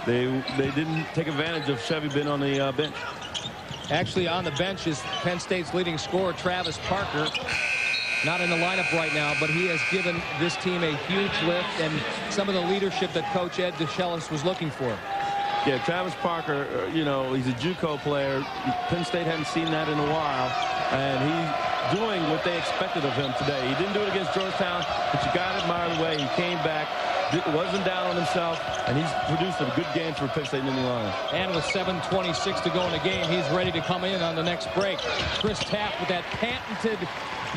They didn't take advantage of Chevy being on the bench. Actually, on the bench is Penn State's leading scorer, Travis Parker. Not in the lineup right now, but he has given this team a huge lift and some of the leadership that Coach Ed DeShellis was looking for. Yeah, Travis Parker, you know, he's a JUCO player. Penn State hadn't seen that in a while, and he's doing what they expected of him today. He didn't do it against Georgetown, but you got to admire the way he came back, wasn't down on himself, and he's produced a good game for Penn State Nittany Lions. And with 7:26 to go in the game, he's ready to come in on the next break. Chris Taft with that patented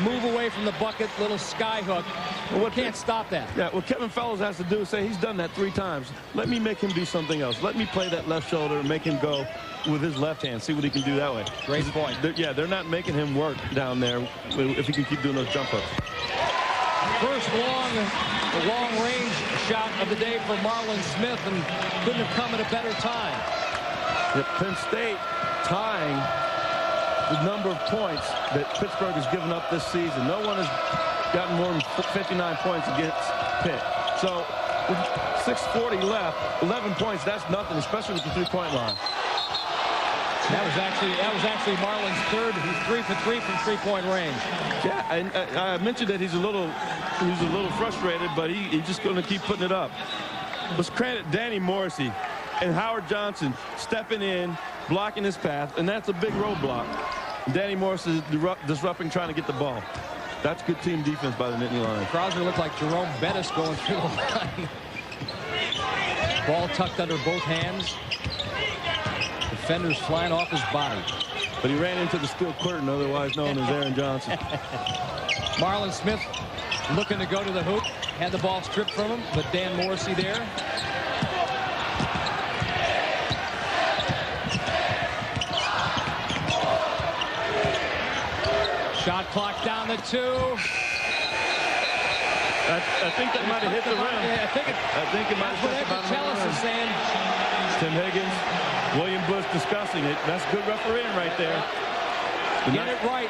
move away from the bucket, little sky hook. Well, what can't stop that? Yeah, what Kevin Fellows has to do is say he's done that 3 times. Let me make him do something else. Let me play that left shoulder and make him go with his left hand. See what he can do that way. Great point. They're not making him work down there if he can keep doing those jump hooks. First long-range shot of the day for Marlon Smith, and couldn't have come at a better time. Penn State tying the number of points that Pittsburgh has given up this season. No one has gotten more than 59 points against Pitt. So with 6:40 left, 11 points, that's nothing, especially with the 3-point line. That was actually Marlon's third. He's 3 for 3 from 3-point range. Yeah, and I mentioned that he's a little frustrated, but he's just going to keep putting it up. Let's credit Danny Morrissey and Howard Johnson stepping in, blocking his path, and that's a big roadblock. Danny Morrissey is disrupting, trying to get the ball. That's good team defense by the Nittany Lions. Krauser looked like Jerome Bettis going through the line. Ball tucked under both hands. Defenders flying off his body. But he ran into the steel curtain, otherwise known as Aaron Johnson. Marlon Smith looking to go to the hoop. Had the ball stripped from him, but Dan Morrissey there. Shot clock down to 2. I think that might have hit the rim. Yeah, I think it might have hit the bottom of the rim. Saying. Tim Higgins, William Bush discussing it. That's good refereeing right there. Get it right.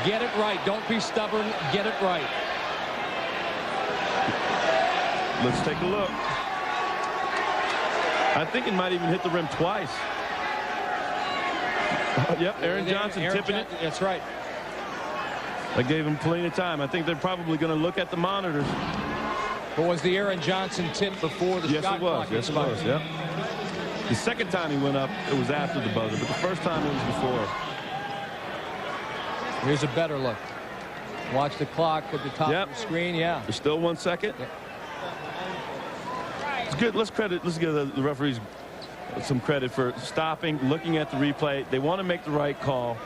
Get it right. Don't be stubborn. Get it right. Let's take a look. I think it might even hit the rim twice. Yep, Aaron Johnson tipping it. That's right. That gave him plenty of time. I think they're probably going to look at the monitors. But was the Aaron Johnson tip before the shot clock? Yes, it was. Yep. The second time he went up, it was after the buzzer, but the first time it was before. Here's a better look. Watch the clock at the top of the screen. Yeah. There's still 1 second. Yep. It's good. Let's give the referees some credit for stopping, looking at the replay. They want to make the right call.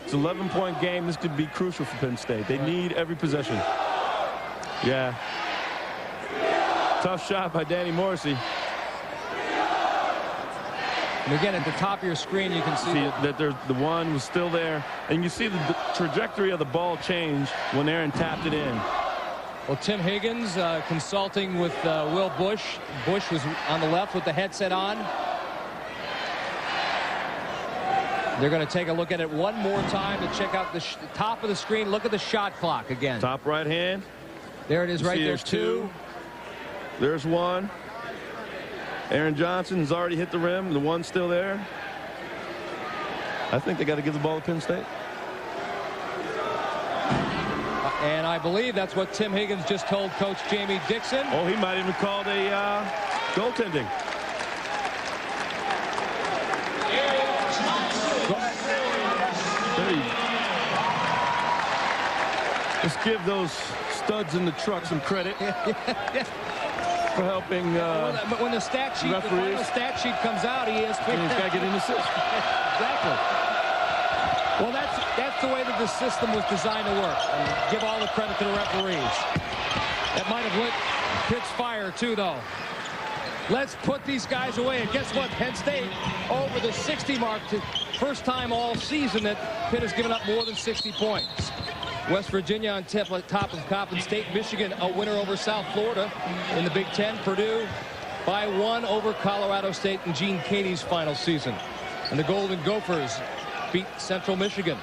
It's an 11-point game. This could be crucial for Penn State. They need every possession. Yeah. Tough shot by Danny Morrissey. And again, at the top of your screen, you can see that the one was still there. And you see the trajectory of the ball change when Aaron tapped it in. Well, Tim Higgins consulting with Will Bush. Bush was on the left with the headset on. They're going to take a look at it one more time to check out the top of the screen. Look at the shot clock again. Top right hand. There it is right there. Two. There's one. Aaron Johnson's already hit the rim. The one's still there. I think they got to give the ball to Penn State. And I believe that's what Tim Higgins just told Coach Jamie Dixon. Oh, he might even called a goaltending. Let's give those studs in the truck some credit. For helping but when the stat sheet, the final stat sheet comes out, he has he's got to get an assist. Exactly. Well, that's the way that the system was designed to work. And give all the credit to the referees. That might have lit Pitt's fire too, though. Let's put these guys away. And guess what? Penn State over the 60 mark. First time all season that Pitt has given up more than 60 points. West Virginia on top of Coppin State. Michigan a winner over South Florida in the Big Ten. Purdue by 1 over Colorado State in Gene Caney's final season. And the Golden Gophers beat Central Michigan.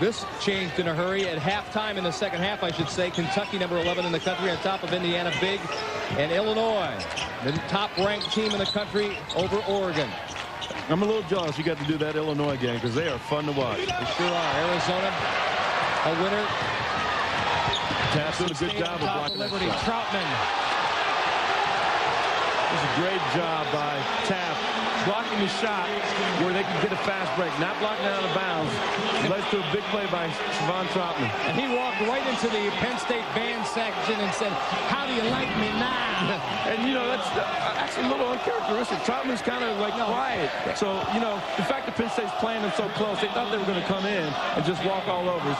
This changed in a hurry at halftime in the second half, I should say. Kentucky, number 11 in the country, on top of Indiana Big, and Illinois, the top-ranked team in the country, over Oregon. I'm a little jealous you got to do that Illinois game because they are fun to watch. They sure are. Arizona, a winner. Taft's doing a good job of blocking Liberty. that shot. Troutman. This is a great job by Taft blocking the shot where they can get a fast break, not blocking it out of bounds. It led to a big play by Savon Troutman. And he walked right into the Penn State band section and said, "How do you like me now?" And, you know, that's actually a little uncharacteristic. Troutman's kind of like quiet. So, you know, the fact that Penn State's playing them so close, they thought they were going to come in and just walk all over.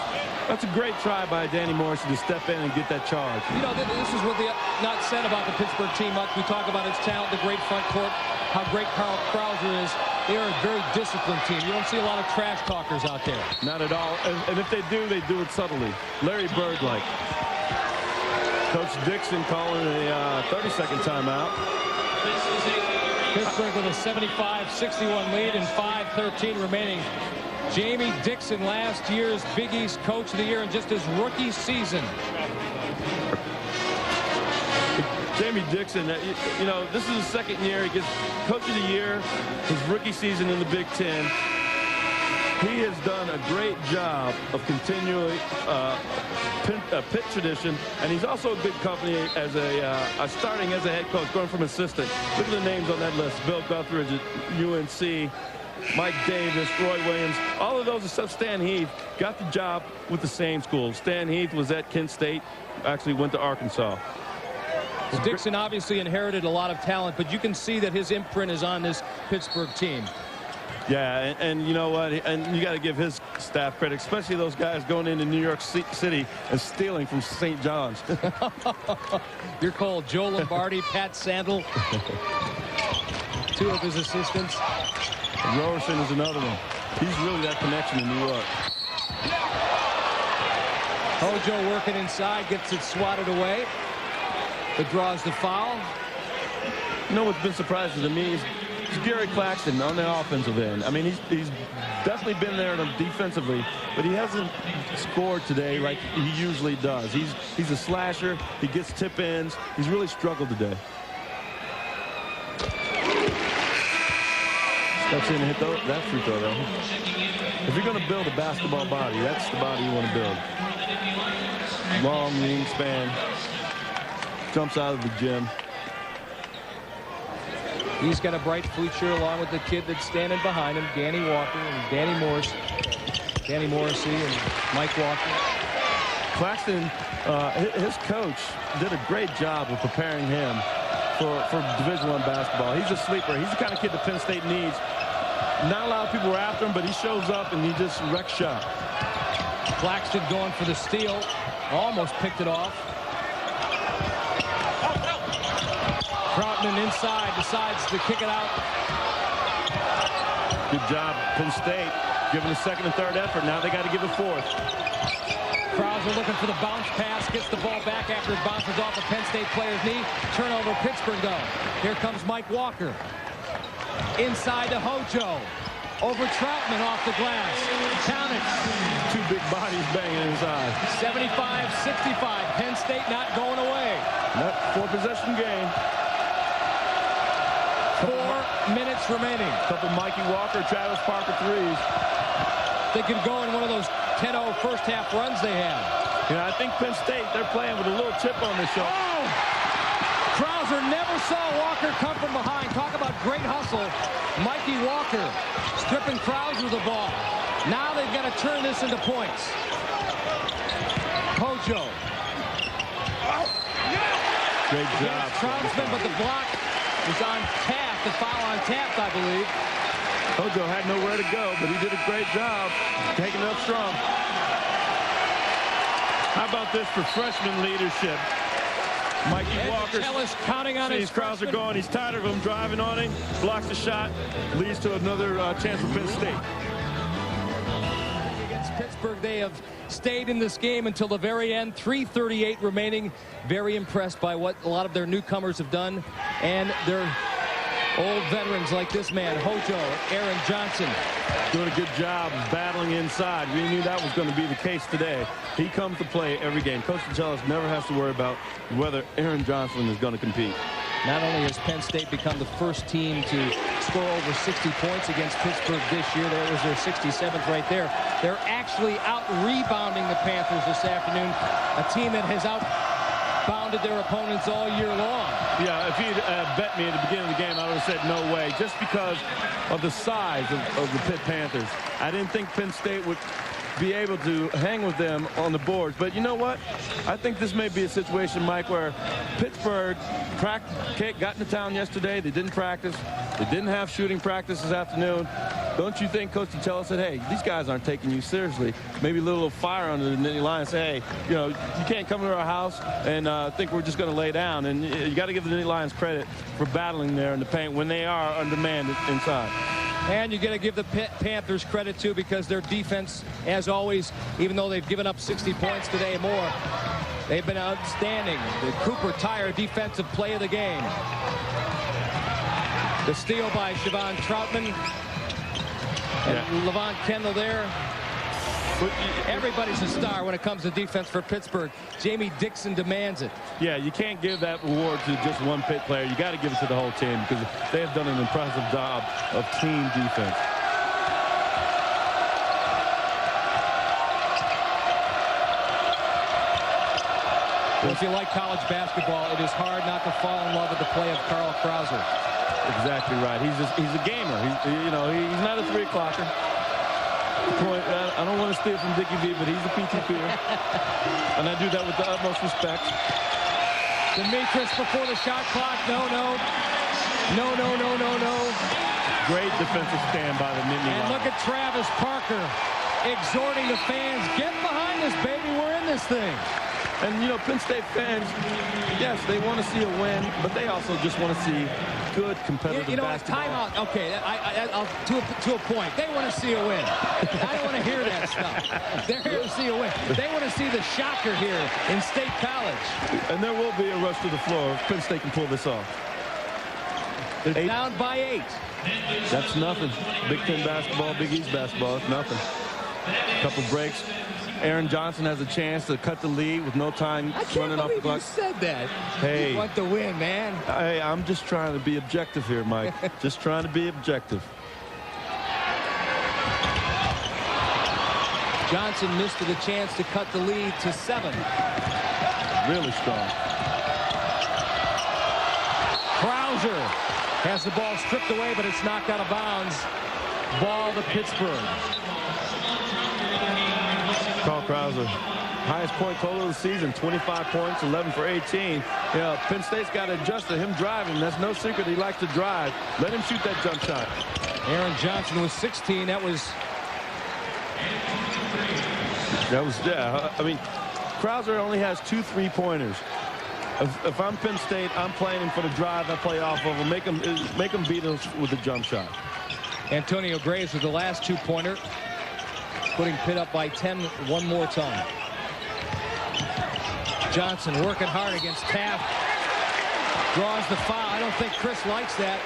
That's a great try by Danny Morrissey to step in and get that charge. You know, this is what not said about the Pittsburgh team much. We talk about its talent, the great front court, how great Krauser is. They are a very disciplined team. You don't see a lot of trash talkers out there. Not at all. And if they do it subtly. Larry Bird-like. Coach Dixon calling a 30-second timeout. Pittsburgh with a 75-61 lead and 5:13 remaining. Jamie Dixon, last year's Big East Coach of the Year in just his rookie season. Jamie Dixon, you know, this is his second year. He gets Coach of the Year, his rookie season in the Big Ten. He has done a great job of continually Pitt tradition, and he's also a good company as starting as a head coach, going from assistant. Look at the names on that list: Bill Guthridge at UNC, Mike Davis, Roy Williams. All of those except Stan Heath got the job with the same school. Stan Heath was at Kent State, actually went to Arkansas. Well, Dixon obviously inherited a lot of talent, but you can see that his imprint is on this Pittsburgh team. Yeah, and you know what? And you got to give his staff credit, especially those guys going into New York City and stealing from St. John's. You're called Joe Lombardi, Pat Sandel, two of his assistants. Roberson is another one. He's really that connection in New York. Hojo working inside, gets it swatted away. But draws the foul. You know what's been surprising to me is Gary Claxton on the offensive end. I mean, he's definitely been there defensively, but he hasn't scored today like he usually does. He's a slasher. He gets tip ins. He's really struggled today. Steps in and hit that free throw, though. If you're going to build a basketball body, that's the body you want to build. Long wingspan. Jumps out of the gym. He's got a bright future along with the kid that's standing behind him, Danny Walker and Danny Morrissey and Mike Walker. Claxton, his coach did a great job of preparing him for Division I basketball. He's a sleeper. He's the kind of kid that Penn State needs. Not a lot of people were after him, but he shows up and he just wrecks shop. Claxton going for the steal. Almost picked it off. Troutman inside decides to kick it out. Good job, Penn State, giving a second and third effort. Now they got to give a fourth. Krauser looking for the bounce pass, gets the ball back after it bounces off a Penn State player's knee. Turnover, Pittsburgh though. Here comes Mike Walker. Inside to Hojo. Over Troutman off the glass. Count it. Two big bodies banging inside. 75-65. Penn State not going away. Nope, 4-possession game. 4 minutes remaining. Couple Mikey Walker, Travis Parker threes. They could go in one of those 10-0 first half runs they have. You know, I think Penn State, they're playing with a little chip on their shoulder. Oh! Krauser never saw Walker come from behind. Talk about great hustle. Mikey Walker stripping Krauser the ball. Now they've got to turn this into points. Hojo. Great job. Troutman, but the block was on Taft. The foul on Taft, I believe. Hojo had nowhere to go, but he did a great job taking it up strong. How about this for freshman leadership? Mikey Walker counting on sees Krauser going. He's tired of him driving on him. Blocks the shot. Leads to another chance for Penn State. Against Pittsburgh, they have stayed in this game until the very end. 3:38 remaining. Very impressed by what a lot of their newcomers have done. And their old veterans like this man, Hojo, Aaron Johnson. Doing a good job battling inside. We knew that was going to be the case today. He comes to play every game. Coach Angelis never has to worry about whether Aaron Johnson is going to compete. Not only has Penn State become the first team to score over 60 points against Pittsburgh this year, there was their 67th right there. They're actually out-rebounding the Panthers this afternoon, a team that has outbounded their opponents all year long. Yeah, if he'd bet me at the beginning of the game, I would have said no way, just because of the size of the Pitt Panthers. I didn't think Penn State would be able to hang with them on the boards. But you know what? I think this may be a situation, Mike, where Pittsburgh got into town yesterday. They didn't practice. They didn't have shooting practice this afternoon. Don't you think Coach Angelis said, hey, these guys aren't taking you seriously? Maybe a little fire under the Nittany Lions. Say, hey, you know, you can't come to our house and think we're just going to lay down. And you got to give the Nittany Lions credit for battling there in the paint when they are undermanned inside. And you got to give the Panthers credit, too, because their defense, as always, even though they've given up 60 points today and more, they've been outstanding. The Cooper Tire defensive play of the game. The steal by Siobhan Troutman. And Levon Kendall there. Everybody's a star when it comes to defense for Pittsburgh. Jamie Dixon demands it. Yeah, you can't give that award to just one Pitt player. You got to give it to the whole team because they have done an impressive job of team defense. Well, if you like college basketball, it is hard not to fall in love with the play of Carl Krauser. Exactly right. He's a gamer. He's not a 3-o'clocker. Point, I don't want to steal from Dickie V, but he's a PTPer. And I do that with the utmost respect. Demetrius before the shot clock. No. Great defensive stand by the Nittany Lions. And look at Travis Parker exhorting the fans, get behind us, baby, we're in this thing. And, you know, Penn State fans, yes, they want to see a win, but they also just want to see good competitive basketball. Timeout. Okay, I'll to a point. They want to see a win. I don't want to hear that stuff. They're here to see a win. They want to see the shocker here in State College. And there will be a rush to the floor if Penn State can pull this off. They're down by 8. That's nothing. Big Ten basketball, Big East basketball, it's nothing. Couple breaks. Aaron Johnson has a chance to cut the lead with no time running off the clock. You said that. Hey, you want the win, man. Hey, I'm just trying to be objective here, Mike. Just trying to be objective. Johnson missed the chance to cut the lead to 7. Really strong. Krauser has the ball stripped away, but it's knocked out of bounds. Ball to Pittsburgh. Carl Krauser Highest point total of the season, 25 points, 11 for 18. You know, Penn State's got to adjust to him driving. That's no secret. He likes to drive. Let him shoot that jump shot. Aaron Johnson with 16. That was, yeah. I mean, Krauser only has 2 3-pointers. If I'm Penn State, I'm playing him for the drive. I play off of him. Make him beat us with the jump shot. Antonio Graves with the last 2-pointer, putting Pitt up by 10 one more time. Johnson working hard against Taft. Draws the foul. I don't think Chris likes that.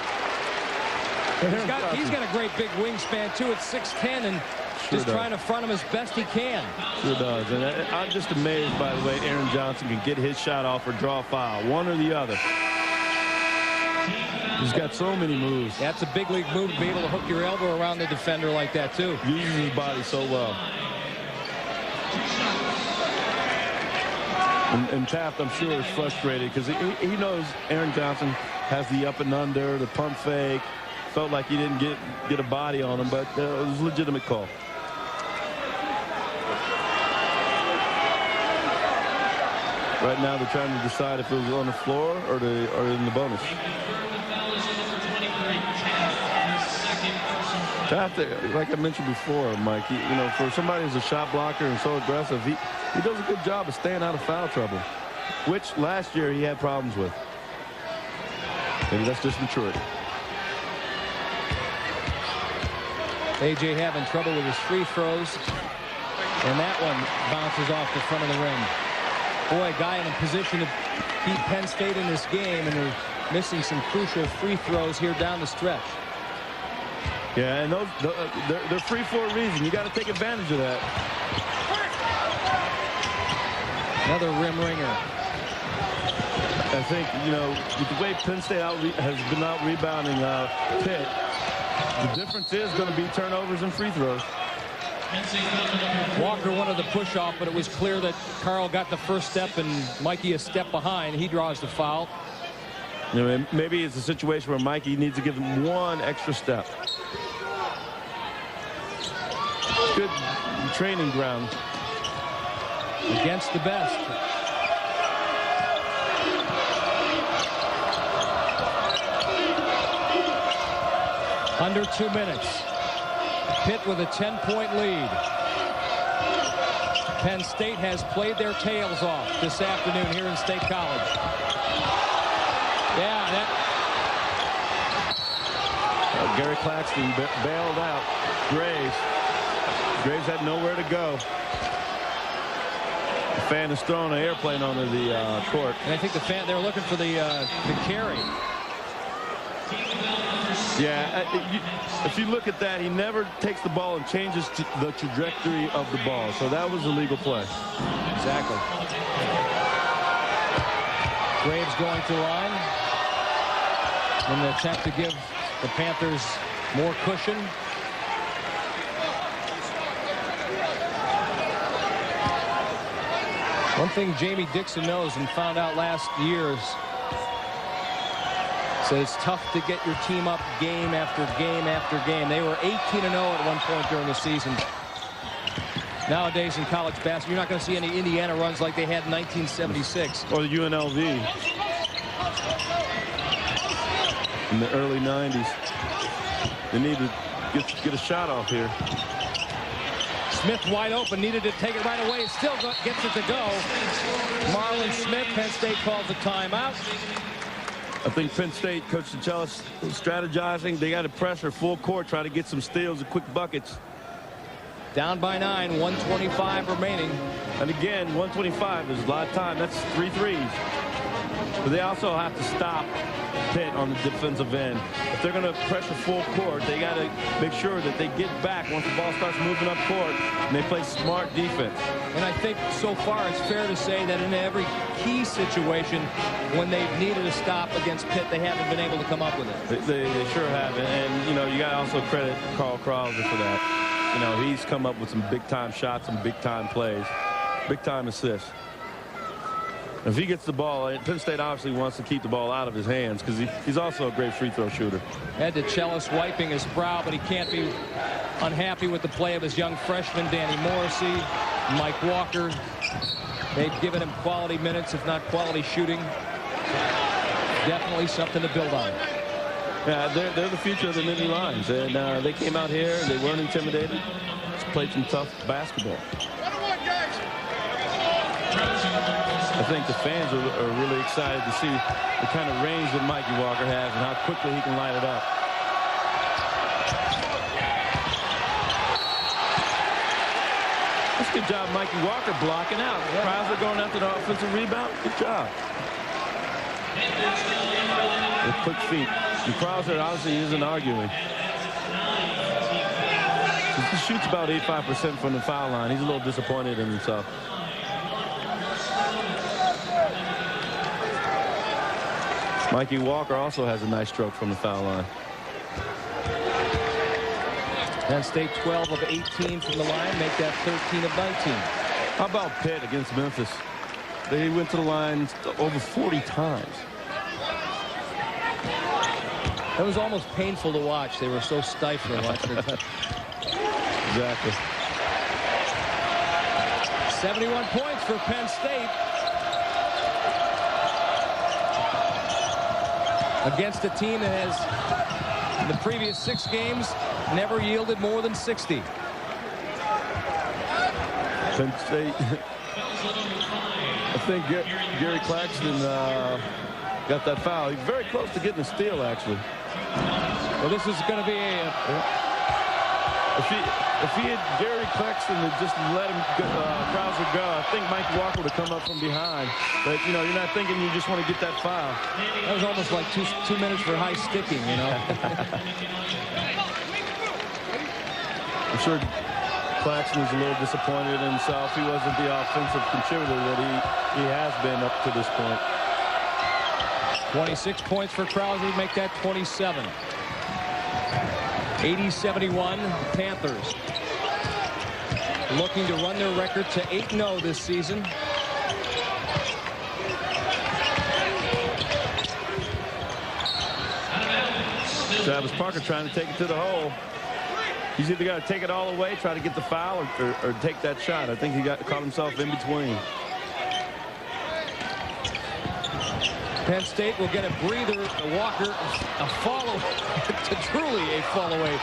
He's got a great big wingspan, too, at 6'10", and just trying to front him as best he can. Sure does. And I'm just amazed by the way Aaron Johnson can get his shot off or draw a foul, one or the other. He's got so many moves. That's a big league move to be able to hook your elbow around the defender like that, too. Uses his body so well. And Taft, I'm sure, is frustrated because he knows Aaron Johnson has the up and under, the pump fake. Felt like he didn't get a body on him, but it was a legitimate call. Right now, they're trying to decide if it was on the floor or in the bonus. Taft, like I mentioned before, Mike, you know, for somebody who's a shot blocker and so aggressive, he does a good job of staying out of foul trouble, which last year he had problems with. Maybe that's just maturity. A.J. having trouble with his free throws, and that one bounces off the front of the rim. Boy, a guy in a position to beat Penn State in this game, and they're missing some crucial free throws here down the stretch. Yeah, and they're free for a reason. You got to take advantage of that. Another rim ringer. I think, you know, with the way Penn State has been out rebounding Pitt, the difference is going to be turnovers and free throws. Walker wanted the push-off, but it was clear that Carl got the first step and Mikey a step behind. He draws the foul. You know, maybe it's a situation where Mikey needs to give him one extra step. Good training ground. Against the best. Under 2 minutes. Pitt with a 10-point lead. Penn State has played their tails off this afternoon here in State College. Yeah, Gary Claxton bailed out Graves. Graves had nowhere to go. The fan is throwing an airplane onto the court. And I think they're looking for the carry. Yeah, if you look at that, he never takes the ball and changes the trajectory of the ball. So that was a legal play. Exactly. Graves going to line in an attempt to give the Panthers more cushion. One thing Jamie Dixon knows and found out last year is said it's tough to get your team up game after game after game. They were 18-0 at one point during the season. Nowadays in college basketball, you're not going to see any Indiana runs like they had in 1976. Or the UNLV in the early 90s. They need to get a shot off here. Smith wide open, needed to take it right away. Still gets it to go. Marlon Smith, Penn State calls a timeout. I think Penn State, Coach Sachelis strategizing. They got to pressure full court, try to get some steals and quick buckets. Down by 9, 1:25 remaining. And again, 1:25 is a lot of time. That's 3 threes. But they also have to stop Pitt on the defensive end. If they're going to pressure full court, they got to make sure that they get back once the ball starts moving up court and they play smart defense. And I think so far it's fair to say that in every key situation when they've needed a stop against Pitt, they haven't been able to come up with it. They sure haven't. And, you know, you got to also credit Carl Krauser for that. You know, he's come up with some big-time shots and big-time plays, big-time assists. If he gets the ball, Penn State obviously wants to keep the ball out of his hands because he's also a great free throw shooter. Had DeChellis wiping his brow, but he can't be unhappy with the play of his young freshman, Danny Morrissey. Mike Walker. They've given him quality minutes, if not quality shooting. Definitely something to build on. Yeah, they're the future of the Nittany Lions, and they came out here and they weren't intimidated. Just played some tough basketball. I think the fans are really excited to see the kind of range that Mikey Walker has and how quickly he can light it up. That's a good job, Mikey Walker blocking out. Krauser going after the offensive rebound. Good job. With quick feet. And Krauser obviously isn't arguing. He shoots about 85% from the foul line. He's a little disappointed in himself. Mikey Walker also has a nice stroke from the foul line. Penn State 12 of 18 from the line, make that 13 of 19. How about Pitt against Memphis? They went to the line over 40 times. That was almost painful to watch. They were so stifling watching their touch. Exactly. 71 points for Penn State. Against a team that has, in the previous 6 games, never yielded more than 60. Penn State. I think Gary Claxton got that foul. He's very close to getting a steal, actually. Well, this is going to be a... If he had Gary Claxton and just let him Krauser go, I think Mike Walker would have come up from behind. But, you know, you're not thinking you just want to get that foul. That was almost like two minutes for high sticking, you know. I'm sure Claxton is a little disappointed in himself. He wasn't the offensive contributor that he has been up to this point. 26 points for Krauser, make that 27. 80-71 Panthers. Looking to run their record to 8-0 this season. Travis Parker trying to take it to the hole. He's either got to take it all away, try to get the foul, or take that shot. I think he caught himself in between. Penn State will get a breather. Walker, a follow, to truly a fall-away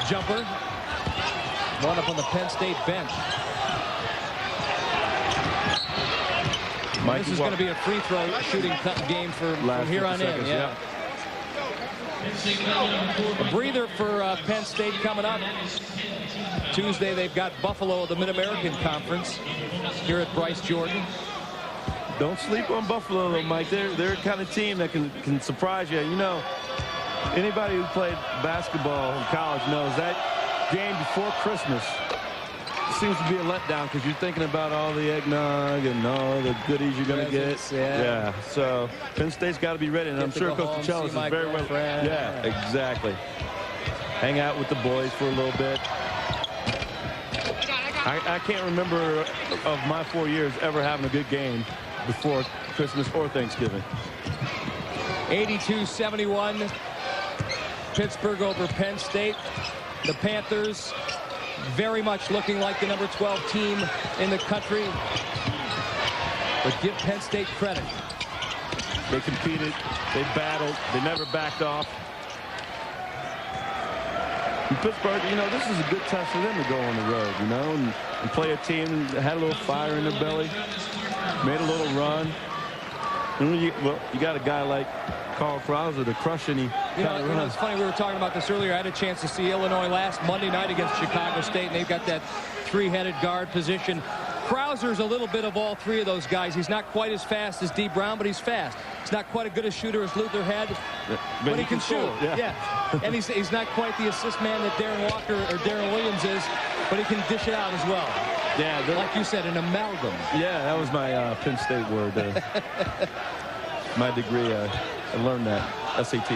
jumper. One up on the Penn State bench. This is going to be a free throw shooting game from here on in. Yeah. A breather for Penn State coming up. Tuesday they've got Buffalo at the Mid-American Conference here at Bryce Jordan. Don't sleep on Buffalo, though, Mike. They're the kind of team that can surprise you. You know, anybody who played basketball in college knows that game before Christmas seems to be a letdown because you're thinking about all the eggnog and all the goodies you're going to get. Yeah. So Penn State's got to be ready, and I'm sure Coach Chellis is very well. Yeah, exactly. Hang out with the boys for a little bit. I can't remember of my 4 years ever having a good game before Christmas or Thanksgiving. 82-71. Pittsburgh over Penn State. The Panthers very much looking like the number 12 team in the country. But give Penn State credit. They competed. They battled. They never backed off. And Pittsburgh, you know, this is a good test for them to go on the road, you know, and play a team that had a little fire in their belly, made a little run. And you got a guy like Carl Krauser to crush any you know, it's funny, we were talking about this earlier. I had a chance to see Illinois last Monday night against Chicago State, and they've got that three-headed guard position. Krauser's a little bit of all three of those guys. He's not quite as fast as D. Brown, but he's fast. He's not quite as good a shooter as Luther had, but he can shoot. Yeah. And he's not quite the assist man that Darren Walker or Darren Williams is, but he can dish it out as well. Yeah, like you said, an amalgam. Yeah, that was my Penn State word. My degree, I learned that. SAT.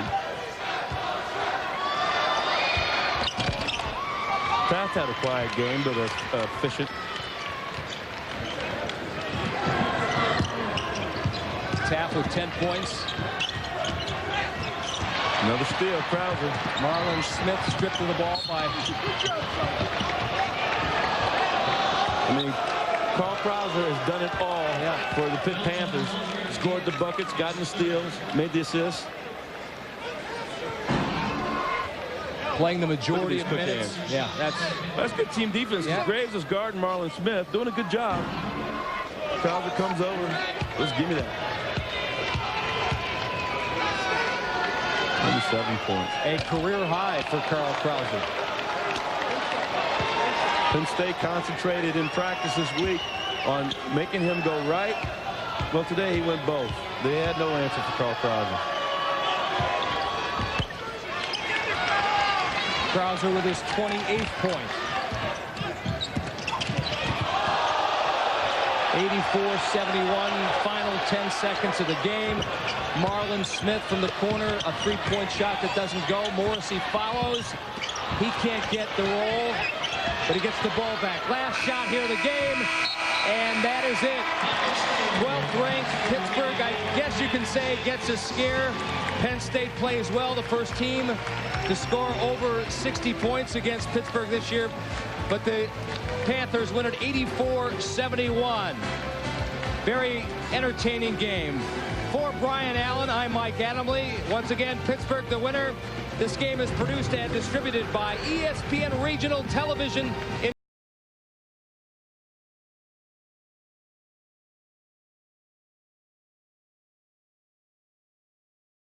Taft had a quiet game, but efficient. Taft with 10 points. Another steal, Krauser. Marlon Smith stripped of the ball by... I mean, Carl Krauser has done it all for the Pitt Panthers. Scored the buckets, gotten the steals, made the assists. Playing the majority of minutes. Yeah, that's good team defense. Yeah. Graves is guarding Marlon Smith, doing a good job. Krauser comes over. Just give me that. 27 points. A career high for Carl Krauser. Penn State concentrated in practice this week on making him go right. Well, today he went both. They had no answer for Carl Krauser. Krauser with his 28th point. 84-71, final 10 seconds of the game. Marlon Smith from the corner, a three-point shot that doesn't go. Morrissey follows. He can't get the roll, but he gets the ball back. Last shot here of the game, and that is it. 12th ranked Pittsburgh, I guess you can say, gets a scare. Penn State plays well, the first team to score over 60 points against Pittsburgh this year, but the Panthers win it 84-71. Very entertaining game. For Brian Allen, I'm Mike Adamle. Once again, Pittsburgh the winner. This game is produced and distributed by ESPN Regional Television in